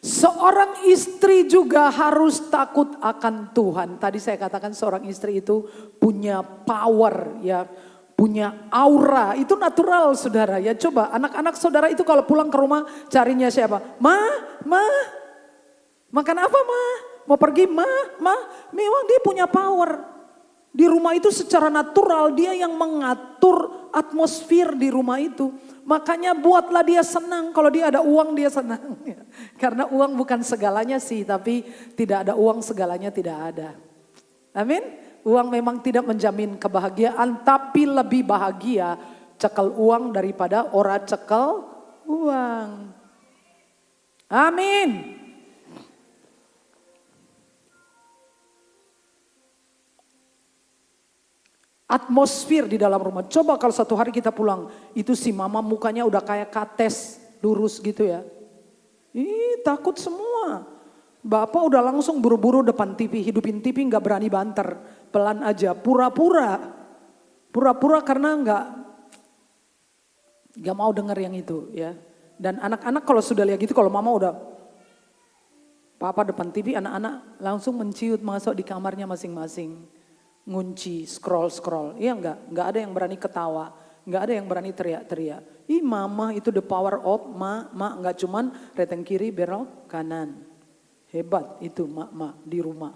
Seorang istri juga harus takut akan Tuhan. Tadi saya katakan seorang istri itu punya power ya, punya aura. Itu natural saudara ya. Coba anak-anak saudara itu kalau pulang ke rumah carinya siapa? Ma, makan apa ma? Mau pergi ma? Memang dia punya power. Di rumah itu secara natural dia yang mengatur atmosfer di rumah itu. Makanya buatlah dia senang, kalau dia ada uang dia senang. Karena uang bukan segalanya sih, tapi tidak ada uang segalanya tidak ada. Amin. Uang memang tidak menjamin kebahagiaan, tapi lebih bahagia cekel uang daripada ora cekel uang. Amin. Atmosfer di dalam rumah. Coba kalau satu hari kita pulang, itu si mama mukanya udah kayak kates, lurus gitu ya. Ih takut semua. Bapak udah langsung buru-buru depan TV, hidupin TV nggak berani banter. Pelan aja, pura-pura. Pura-pura karena nggak mau denger yang itu ya. Dan anak-anak kalau sudah lihat gitu, kalau mama udah papa depan TV, anak-anak langsung menciut masuk di kamarnya masing-masing. Ngunci, scroll. Iya enggak ada yang berani ketawa, enggak ada yang berani teriak-teriak. Ih mama itu the power of ma enggak cuman reteng kiri belok kanan. Hebat itu ma di rumah.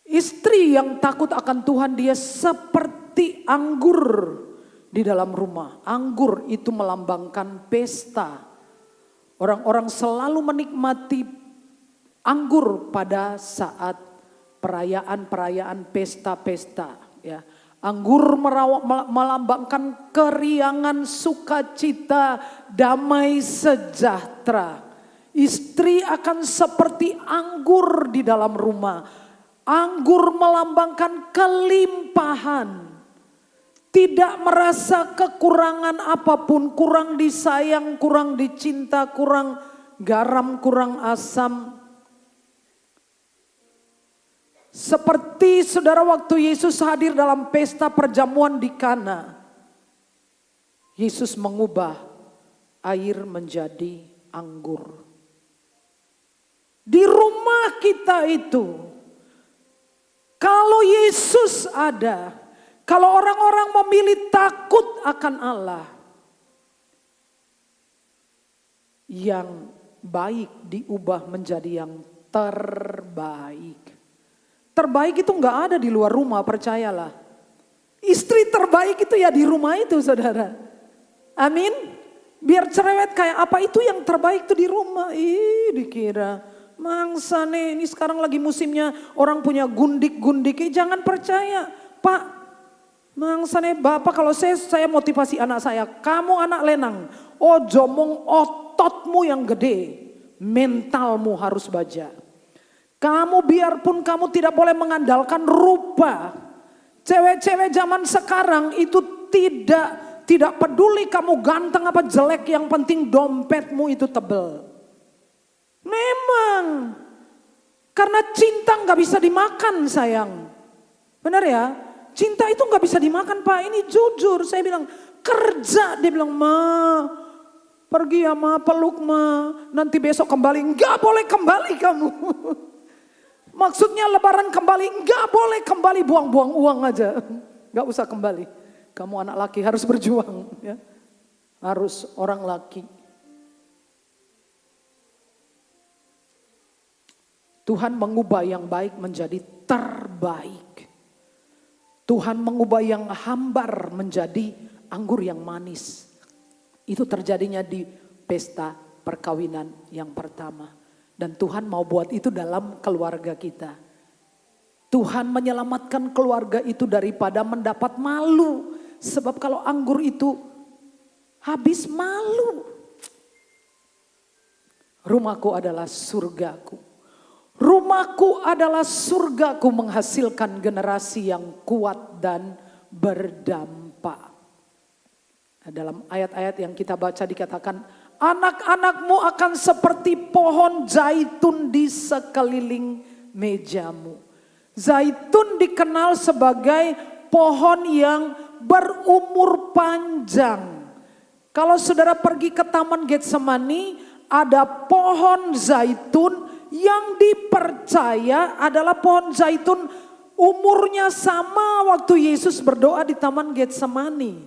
Istri yang takut akan Tuhan dia seperti anggur di dalam rumah. Anggur itu melambangkan pesta. Orang-orang selalu menikmati anggur pada saat perayaan-perayaan pesta-pesta ya. Anggur melambangkan keriangan, sukacita, damai sejahtera. Istri akan seperti anggur di dalam rumah. Anggur melambangkan kelimpahan. Tidak merasa kekurangan apapun, kurang disayang, kurang dicinta, kurang garam, kurang asam. Seperti saudara waktu Yesus hadir dalam pesta perjamuan di Kana. Yesus mengubah air menjadi anggur. Di rumah kita itu, kalau Yesus ada, kalau orang-orang memilih takut akan Allah, yang baik diubah menjadi yang terbaik. Terbaik itu enggak ada di luar rumah, percayalah. Istri terbaik itu ya di rumah itu saudara. Amin. Biar cerewet kayak apa, itu yang terbaik tuh di rumah. Ih, dikira mangsa nih, ini sekarang lagi musimnya orang punya gundik-gundik. Jangan percaya, Pak. Mangsa nih Bapak, kalau saya motivasi anak saya, kamu anak lenang, jomong ototmu yang gede, mentalmu harus baja. Kamu biarpun kamu tidak boleh mengandalkan rupa. Cewek-cewek zaman sekarang itu tidak peduli kamu ganteng apa jelek, yang penting dompetmu itu tebel. Memang, karena cinta gak bisa dimakan sayang. Benar ya? Cinta itu gak bisa dimakan Pak, ini jujur. Saya bilang kerja, dia bilang ma pergi ya ma, peluk ma, nanti besok kembali. Gak boleh kembali kamu. Maksudnya lebaran kembali, gak boleh kembali, buang-buang uang aja. Gak usah kembali. Kamu anak laki harus berjuang, ya. Harus orang laki. Tuhan mengubah yang baik menjadi terbaik. Tuhan mengubah yang hambar menjadi anggur yang manis. Itu terjadinya di pesta perkawinan yang pertama. Dan Tuhan mau buat itu dalam keluarga kita. Tuhan menyelamatkan keluarga itu daripada mendapat malu. Sebab kalau anggur itu habis malu. Rumahku adalah surgaku. Rumahku adalah surgaku, menghasilkan generasi yang kuat dan berdampak. Dalam ayat-ayat yang kita baca dikatakan, anak-anakmu akan seperti pohon zaitun di sekeliling mejamu. Zaitun dikenal sebagai pohon yang berumur panjang. Kalau saudara pergi ke Taman Getsemani, ada pohon zaitun yang dipercaya adalah pohon zaitun umurnya sama waktu Yesus berdoa di Taman Getsemani.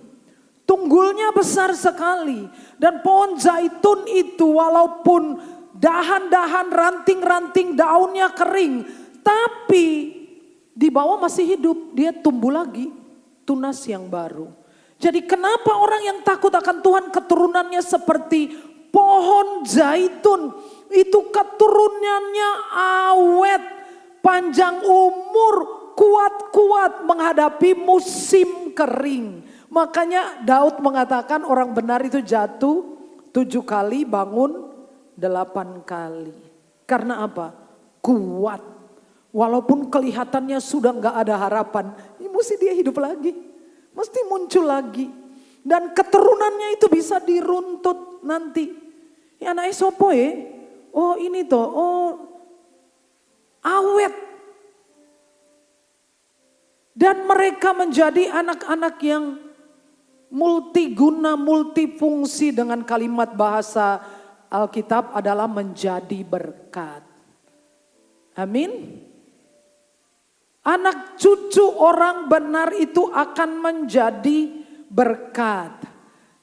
Tunggulnya besar sekali. Dan pohon zaitun itu walaupun dahan-dahan, ranting-ranting, daunnya kering, tapi di bawah masih hidup, dia tumbuh lagi, tunas yang baru. Jadi kenapa orang yang takut akan Tuhan keturunannya seperti pohon zaitun? Itu keturunannya awet, panjang umur, kuat-kuat menghadapi musim kering. Makanya Daud mengatakan orang benar itu jatuh 7 kali, bangun 8 kali. Karena apa? Kuat. Walaupun kelihatannya sudah gak ada harapan, mesti dia hidup lagi. Mesti muncul lagi. Dan keturunannya itu bisa diruntut nanti. Ya anaknya sopo ya? Oh ini toh, awet. Dan mereka menjadi anak-anak yang multiguna, multifungsi, dengan kalimat bahasa Alkitab adalah menjadi berkat. Amin. Anak cucu orang benar itu akan menjadi berkat.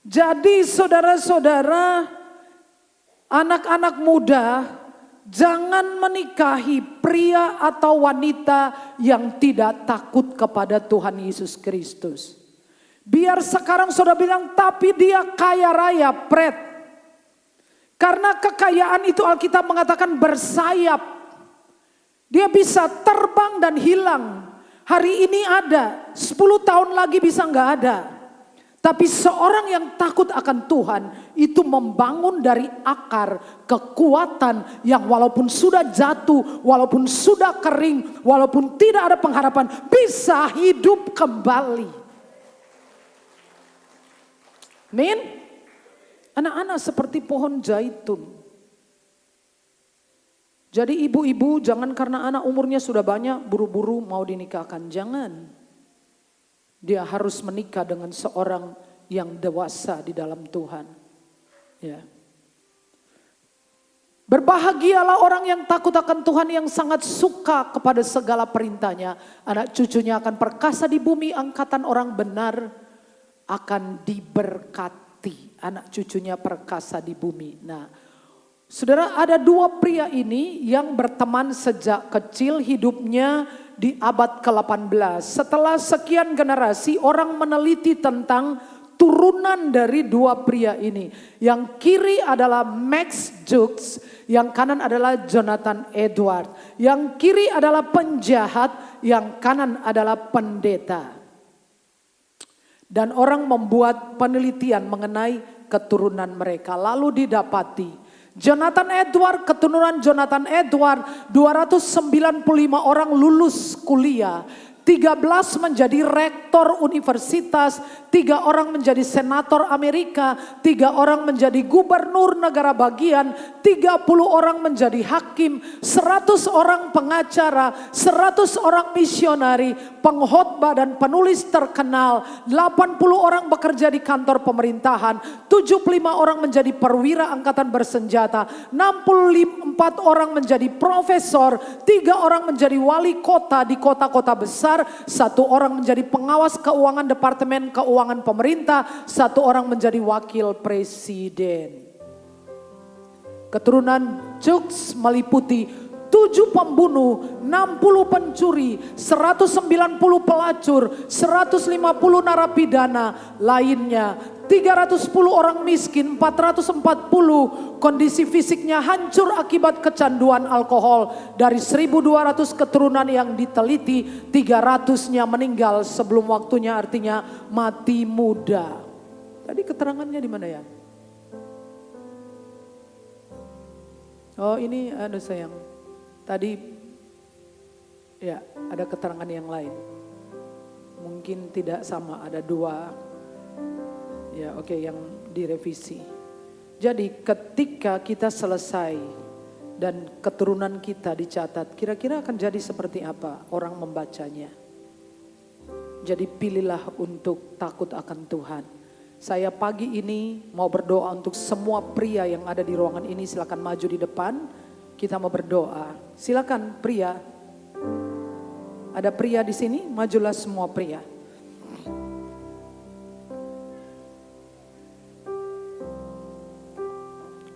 Jadi saudara-saudara, anak-anak muda, jangan menikahi pria atau wanita yang tidak takut kepada Tuhan Yesus Kristus. Biar sekarang saudara bilang, tapi dia kaya raya, pret. Karena kekayaan itu Alkitab mengatakan bersayap. Dia bisa terbang dan hilang. Hari ini ada, 10 tahun lagi bisa nggak ada. Tapi seorang yang takut akan Tuhan itu membangun dari akar kekuatan yang walaupun sudah jatuh, walaupun sudah kering, walaupun tidak ada pengharapan, bisa hidup kembali. Amin. Anak-anak seperti pohon zaitun. Jadi ibu-ibu jangan karena anak umurnya sudah banyak buru-buru mau dinikahkan, jangan. Dia harus menikah dengan seorang yang dewasa di dalam Tuhan. Ya. Berbahagialah orang yang takut akan Tuhan, yang sangat suka kepada segala perintahnya. Anak cucunya akan perkasa di bumi, angkatan orang benar akan diberkati. Anak cucunya perkasa di bumi. Nah, saudara, ada 2 pria ini yang berteman sejak kecil, hidupnya di abad ke-18. Setelah sekian generasi orang meneliti tentang turunan dari dua pria ini. Yang kiri adalah Max Jukes, yang kanan adalah Jonathan Edward. Yang kiri adalah penjahat, yang kanan adalah pendeta. Dan orang membuat penelitian mengenai keturunan mereka. Lalu didapati Jonathan Edward, keturunan Jonathan Edward, 295 orang lulus kuliah. 13 menjadi rektor universitas, 3 orang menjadi senator Amerika, 3 orang menjadi gubernur negara bagian, 30 orang menjadi hakim, 100 orang pengacara, 100 orang misionari, pengkhotbah dan penulis terkenal, 80 orang bekerja di kantor pemerintahan, 75 orang menjadi perwira angkatan bersenjata, 64 orang menjadi profesor, 3 orang menjadi wali kota di kota-kota besar, 1 orang menjadi pengawas keuangan departemen keuangan pemerintah, 1 orang menjadi wakil presiden. Keturunan Jukes meliputi 7 pembunuh, 60 pencuri, 190 pelacur, 150 narapidana lainnya, 310 orang miskin, 440 kondisi fisiknya hancur akibat kecanduan alkohol. Dari 1.200 keturunan yang diteliti, 300-nya meninggal sebelum waktunya, artinya mati muda. Tadi keterangannya di mana ya? Oh ini sayang. Tadi ya ada keterangan yang lain. Mungkin tidak sama, ada 2. Ya oke, yang direvisi. Jadi ketika kita selesai dan keturunan kita dicatat, kira-kira akan jadi seperti apa orang membacanya. Jadi pilihlah untuk takut akan Tuhan. Saya pagi ini mau berdoa untuk semua pria yang ada di ruangan ini, silakan maju di depan. Kita mau berdoa. Silakan pria. Ada pria di sini, majulah semua pria.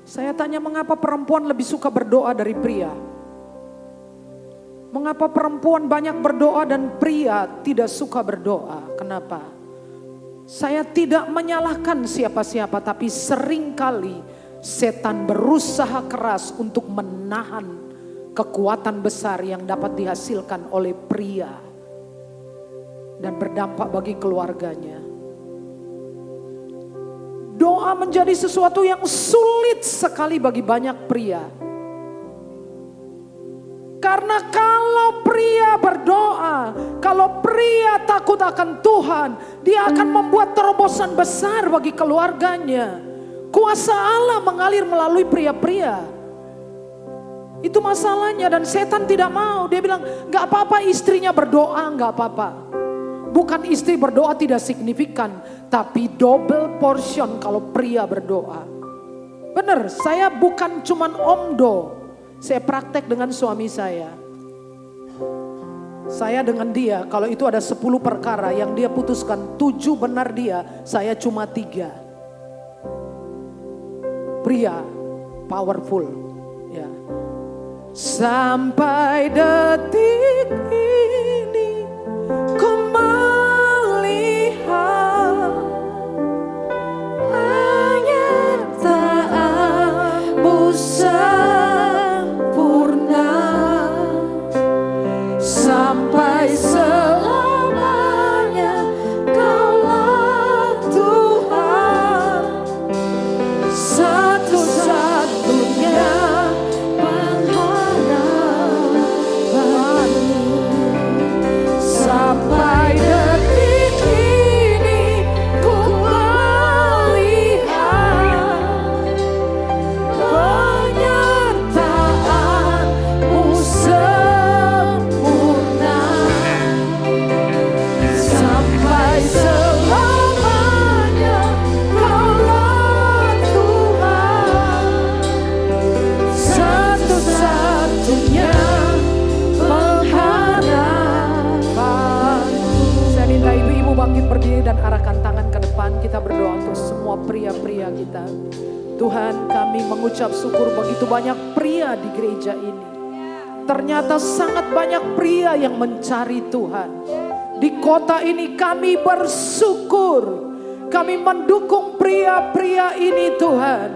Saya tanya mengapa perempuan lebih suka berdoa dari pria? Mengapa perempuan banyak berdoa dan pria tidak suka berdoa? Kenapa? Saya tidak menyalahkan siapa-siapa, tapi seringkali setan berusaha keras untuk menahan kekuatan besar yang dapat dihasilkan oleh pria dan berdampak bagi keluarganya. Doa menjadi sesuatu yang sulit sekali bagi banyak pria. Karena kalau pria berdoa, kalau pria takut akan Tuhan, dia akan membuat terobosan besar bagi keluarganya. Kuasa Allah mengalir melalui pria-pria. Itu masalahnya, dan setan tidak mau. Dia bilang gak apa-apa istrinya berdoa, gak apa-apa. Bukan istri berdoa tidak signifikan, tapi double portion kalau pria berdoa. Benar, saya bukan cuman omdo. Saya praktek dengan suami saya. Saya dengan dia, kalau itu ada 10 perkara yang dia putuskan, 7 benar dia, saya cuma 3. Pria powerful ya. Sampai detik ini ku melihat penyertaan-Mu sempurna sampai selamanya. Kaulah Tuhan, satu-satunya pengharapanku. Sampai detik ini ku melihat penyertaan-Mu sempurna sampai selamanya. Kaulah Tuhan, satu-satunya pengharapanku. Saya minta ibu-ibu bangkit berdiri dan arahkan tangan ke depan. Kita berdoa untuk semua pria-pria kita. Tuhan, kami mengucap syukur begitu banyak pria di gereja ini. Ternyata sangat banyak pria yang mencari Tuhan. Di kota ini kami bersyukur Kami mendukung pria-pria ini Tuhan.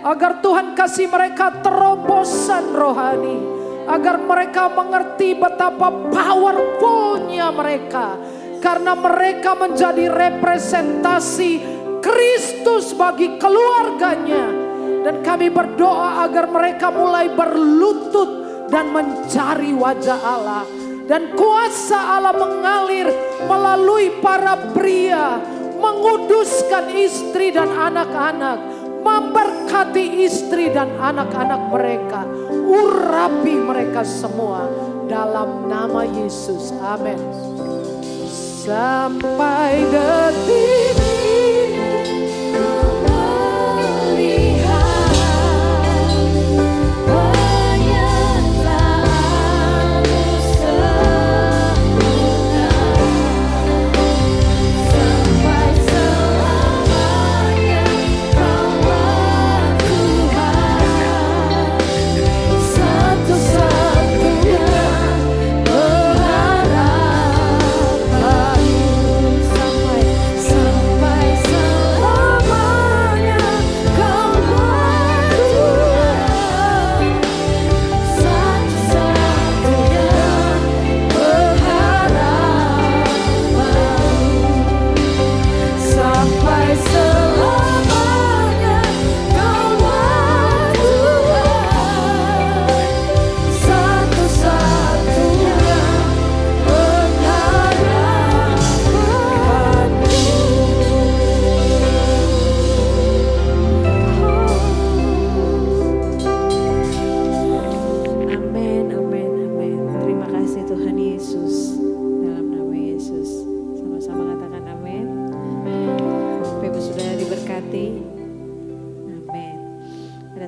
Agar Tuhan kasih mereka terobosan rohani. Agar mereka mengerti betapa powerfulnya mereka. Karena mereka menjadi representasi Kristus bagi keluarganya. Dan kami berdoa agar mereka mulai berlutut dan mencari wajah Allah. Dan kuasa Allah mengalir melalui para pria. Menguduskan istri dan anak-anak. Memberkati istri dan anak-anak mereka. Urapi mereka semua. Dalam nama Yesus. Amin. Sampai detik ini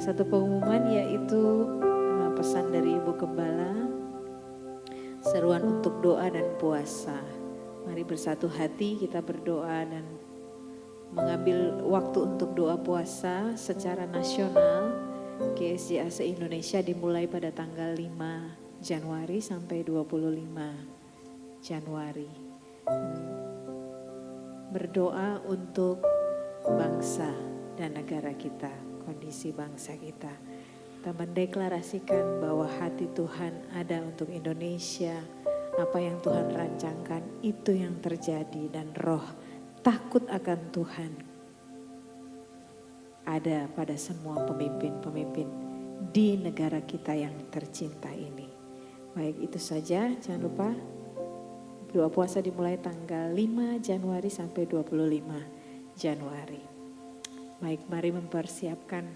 satu pengumuman, yaitu pesan dari Ibu Gembala, seruan untuk doa dan puasa. Mari bersatu hati kita berdoa dan mengambil waktu untuk doa puasa secara nasional. GSJA se-Indonesia dimulai pada tanggal 5 Januari sampai 25 Januari. Berdoa untuk bangsa dan negara kita, kondisi bangsa kita. Kita mendeklarasikan bahwa hati Tuhan ada untuk Indonesia. Apa yang Tuhan rancangkan itu yang terjadi, dan roh takut akan Tuhan ada pada semua pemimpin-pemimpin di negara kita yang tercinta ini. Baik, itu saja. Jangan lupa doa puasa dimulai tanggal 5 Januari sampai 25 Januari. Baik, mari mempersiapkan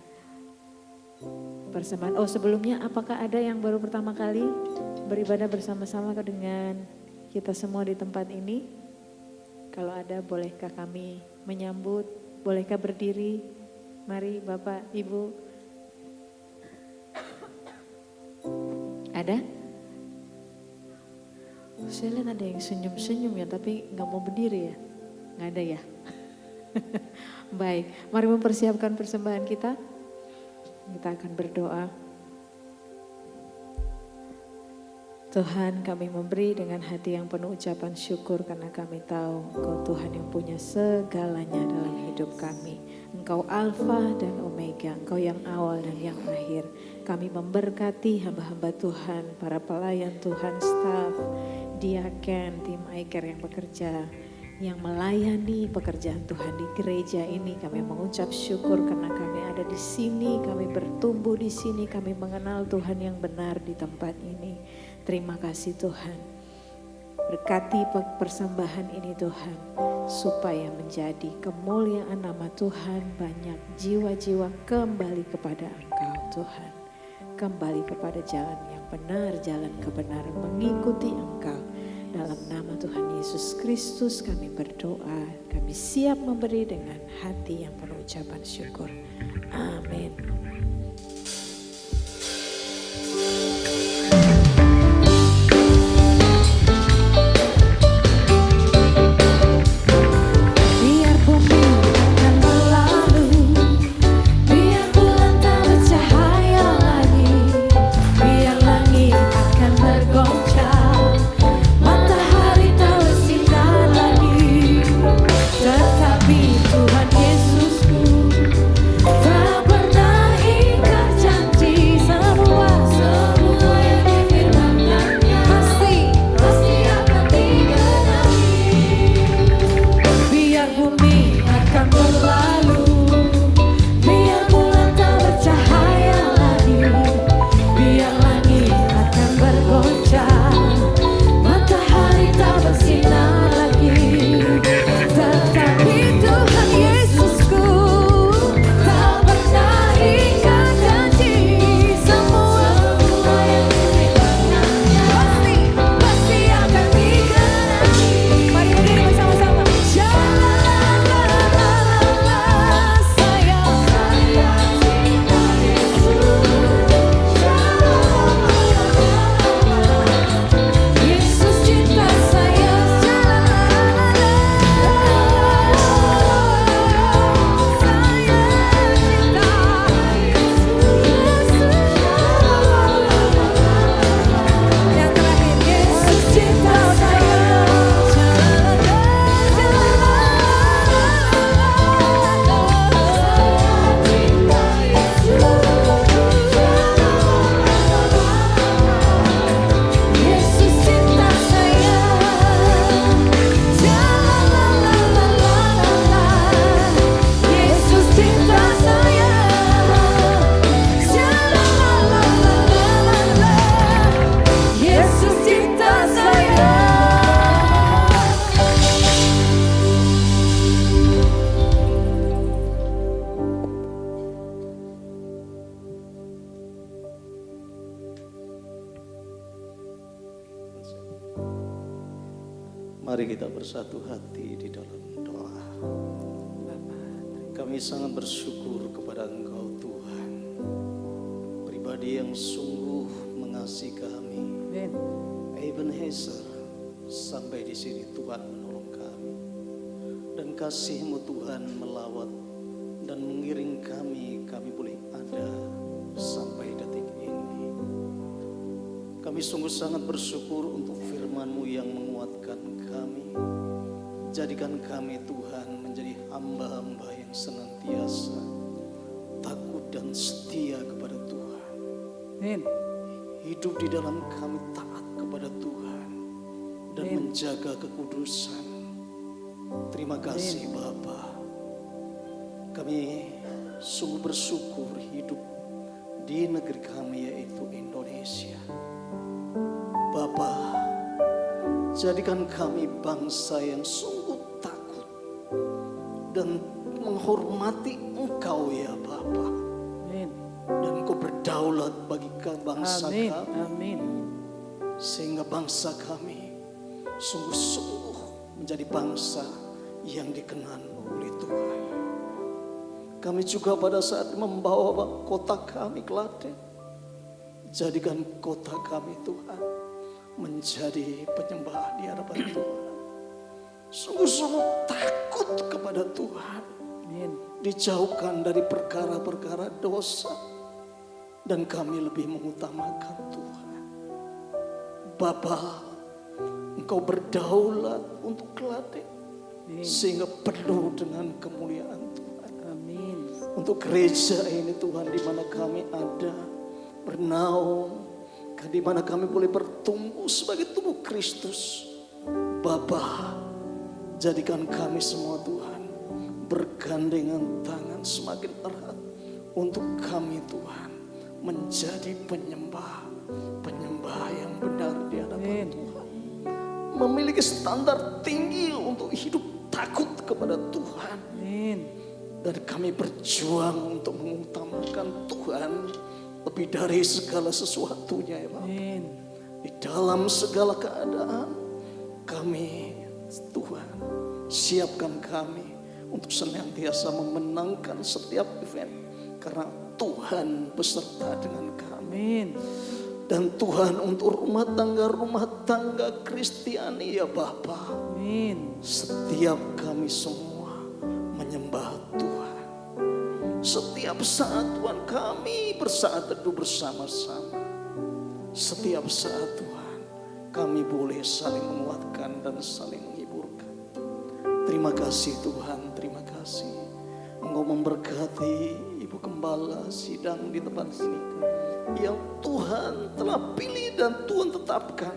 persembahan. Oh, sebelumnya apakah ada yang baru pertama kali beribadah bersama-sama dengan kita semua di tempat ini? Kalau ada, bolehkah kami menyambut? Bolehkah berdiri? Mari Bapak, Ibu. Ada? Saya lihat ada yang senyum-senyum ya, tapi gak mau berdiri ya? Gak ada ya? Baik, mari mempersiapkan persembahan kita. Kita akan berdoa. Tuhan, kami memberi dengan hati yang penuh ucapan syukur karena kami tahu Engkau Tuhan yang punya segalanya dalam hidup kami. Engkau Alfa dan Omega, Engkau yang awal dan yang akhir. Kami memberkati hamba-hamba Tuhan, para pelayan Tuhan, staf, diaken, tim Aiker yang bekerja, yang melayani pekerjaan Tuhan di gereja ini. Kami mengucap syukur karena kami ada di sini, kami bertumbuh di sini, kami mengenal Tuhan yang benar di tempat ini. Terima kasih Tuhan. Berkati persembahan ini Tuhan, supaya menjadi kemuliaan nama Tuhan. Banyak jiwa-jiwa kembali kepada Engkau Tuhan. Kembali kepada jalan yang benar, jalan kebenaran, mengikuti Engkau. Dalam nama Tuhan Yesus Kristus kami berdoa, kami siap memberi dengan hati yang penuh ucapan syukur. Amin. Tetapi Mari kita bersatu hati di dalam doa. Kami sangat bersyukur kepada Engkau Tuhan, pribadi yang sungguh mengasihi kami. Amin. Ebenezer, sampai di sini Tuhan menolong kami. Dan kasih-Mu Tuhan melawat dan mengiring kami boleh ada sampai detik ini. Kami sungguh sangat bersyukur untuk firman-Mu yang menguatkan kami. Jadikan kami Tuhan menjadi hamba-hamba yang senantiasa takut dan setia kepada Tuhan. Amin. Hidup di dalam kami taat kepada Tuhan dan menjaga kekudusan. Terima kasih Bapa. Kami sungguh bersyukur hidup di negeri kami yaitu Indonesia. Bapa, jadikan kami bangsa yang sungguh takut dan menghormati Engkau ya Bapa. Amin. Dan Engkau berdaulat bagi bangsa Amin. kami. Amin. Sehingga bangsa kami sungguh-sungguh menjadi bangsa yang dikenan oleh Tuhan. Kami juga pada saat membawa kota kami Klaten, jadikan kota kami Tuhan menjadi penyembah di hadapan Tuhan. Sungguh-sungguh takut kepada Tuhan. Amin. Dijauhkan dari perkara-perkara dosa. Dan kami lebih mengutamakan Tuhan. Bapa, Engkau berdaulat untuk Klaten. Sehingga penuh dengan kemuliaan Tuhan. Amin. Untuk gereja ini Tuhan, di mana kami ada bernaung, di mana kami boleh bertumbuh sebagai tubuh Kristus. Bapa, jadikan kami semua Tuhan bergandengan tangan semakin erat untuk kami Tuhan menjadi penyembah yang benar di hadapan Tuhan. Memiliki standar tinggi untuk hidup takut kepada Tuhan. Amin. Dan kami berjuang untuk mengutamakan Tuhan lebih dari segala sesuatunya ya Bapak. Amin. Di dalam segala keadaan kami Tuhan siapkan kami untuk senantiasa memenangkan setiap event. Karena Tuhan beserta dengan kami. Amin. Dan Tuhan untuk rumah tangga Kristiani ya Bapa. Amin. Setiap kami semua menyembah Tuhan. Setiap saat Tuhan kami bersaat teduh bersama-sama. Setiap saat Tuhan kami boleh saling menguatkan dan saling menghiburkan. Terima kasih Tuhan, terima kasih. Engkau memberkati Ibu Gembala sidang di tempat ini. Yang Tuhan telah pilih dan Tuhan tetapkan.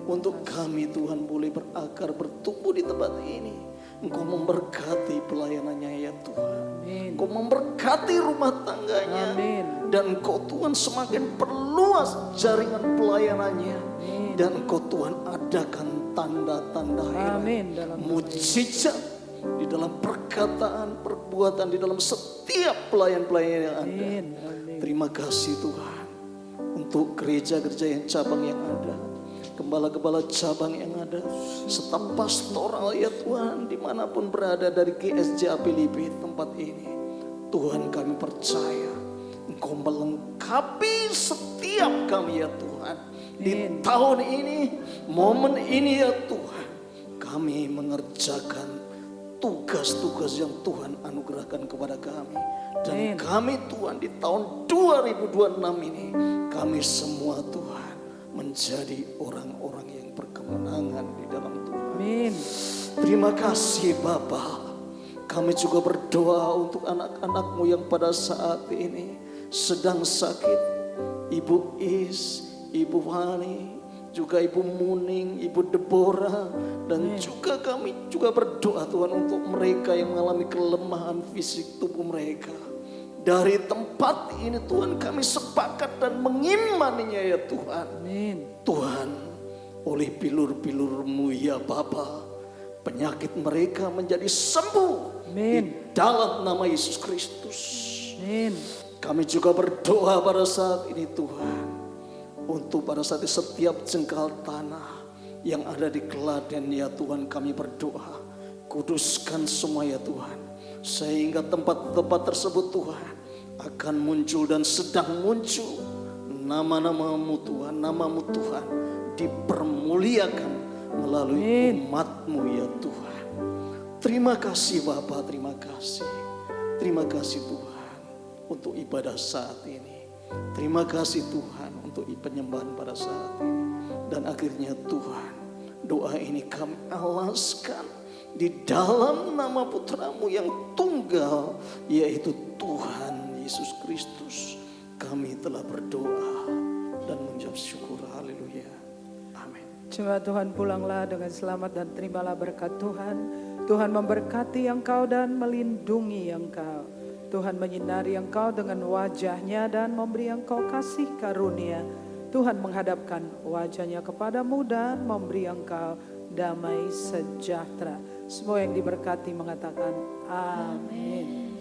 Untuk kami Tuhan boleh berakar bertumbuh di tempat ini. Engkau memberkati pelayanannya ya Tuhan. Amin. Engkau memberkati rumah tangganya. Amin. Dan Engkau Tuhan semakin perluas jaringan pelayanannya. Amin. Dan Engkau Tuhan adakan tanda-tanda Amin. heran, mujizat di dalam perkataan, perbuatan, di dalam setiap pelayan-pelayan yang ada. Amin. Amin. Terima kasih Tuhan untuk gereja-gereja yang cabang yang ada, gembala-gembala cabang yang ada, serta pastoral ya Tuhan dimanapun berada dari GSJ Apilipi tempat ini. Tuhan kami percaya Engkau melengkapi setiap kami ya Tuhan. Di tahun ini, momen ini ya Tuhan, kami mengerjakan tugas-tugas yang Tuhan anugerahkan kepada kami. Dan kami Tuhan di tahun 2026 ini, kami semua Tuhan menjadi orang-orang yang berkemenangan di dalam Tuhan. Amin. Terima kasih Bapa. Kami juga berdoa untuk anak-anak-Mu yang pada saat ini sedang sakit. Ibu Is, Ibu Wani, juga Ibu Muning, Ibu Deborah, dan juga kami juga berdoa Tuhan untuk mereka yang mengalami kelemahan fisik tubuh mereka. Dari tempat ini Tuhan kami sepakat dan mengimaninya ya Tuhan. Amin. Tuhan, oleh bilur-bilur-Mu ya Bapa, penyakit mereka menjadi sembuh. Amin. Di dalam nama Yesus Kristus. Amin. Kami juga berdoa pada saat ini Tuhan, untuk pada saat ini setiap jengkal tanah yang ada di Klaten ya Tuhan, kami berdoa, kuduskan semua ya Tuhan, sehingga tempat-tempat tersebut Tuhan akan muncul dan sedang muncul nama-namamu Tuhan, namamu Tuhan dipermuliakan melalui umatmu ya Tuhan. Terima kasih Bapa, terima kasih. Terima kasih Tuhan untuk ibadah saat ini. Terima kasih Tuhan untuk penyembahan pada saat ini. Dan akhirnya Tuhan, doa ini kami alaskan di dalam nama putramu yang tunggal, yaitu Tuhan Yesus Kristus. Kami telah berdoa dan mengucap syukur. Haleluya. Amin. Jemaat Tuhan, pulanglah dengan selamat dan terimalah berkat Tuhan. Tuhan memberkati engkau dan melindungi engkau. Tuhan menyinari engkau dengan wajahnya dan memberi engkau kasih karunia. Tuhan menghadapkan wajahnya kepadamu dan memberi engkau damai sejahtera. Semua yang diberkati mengatakan amin.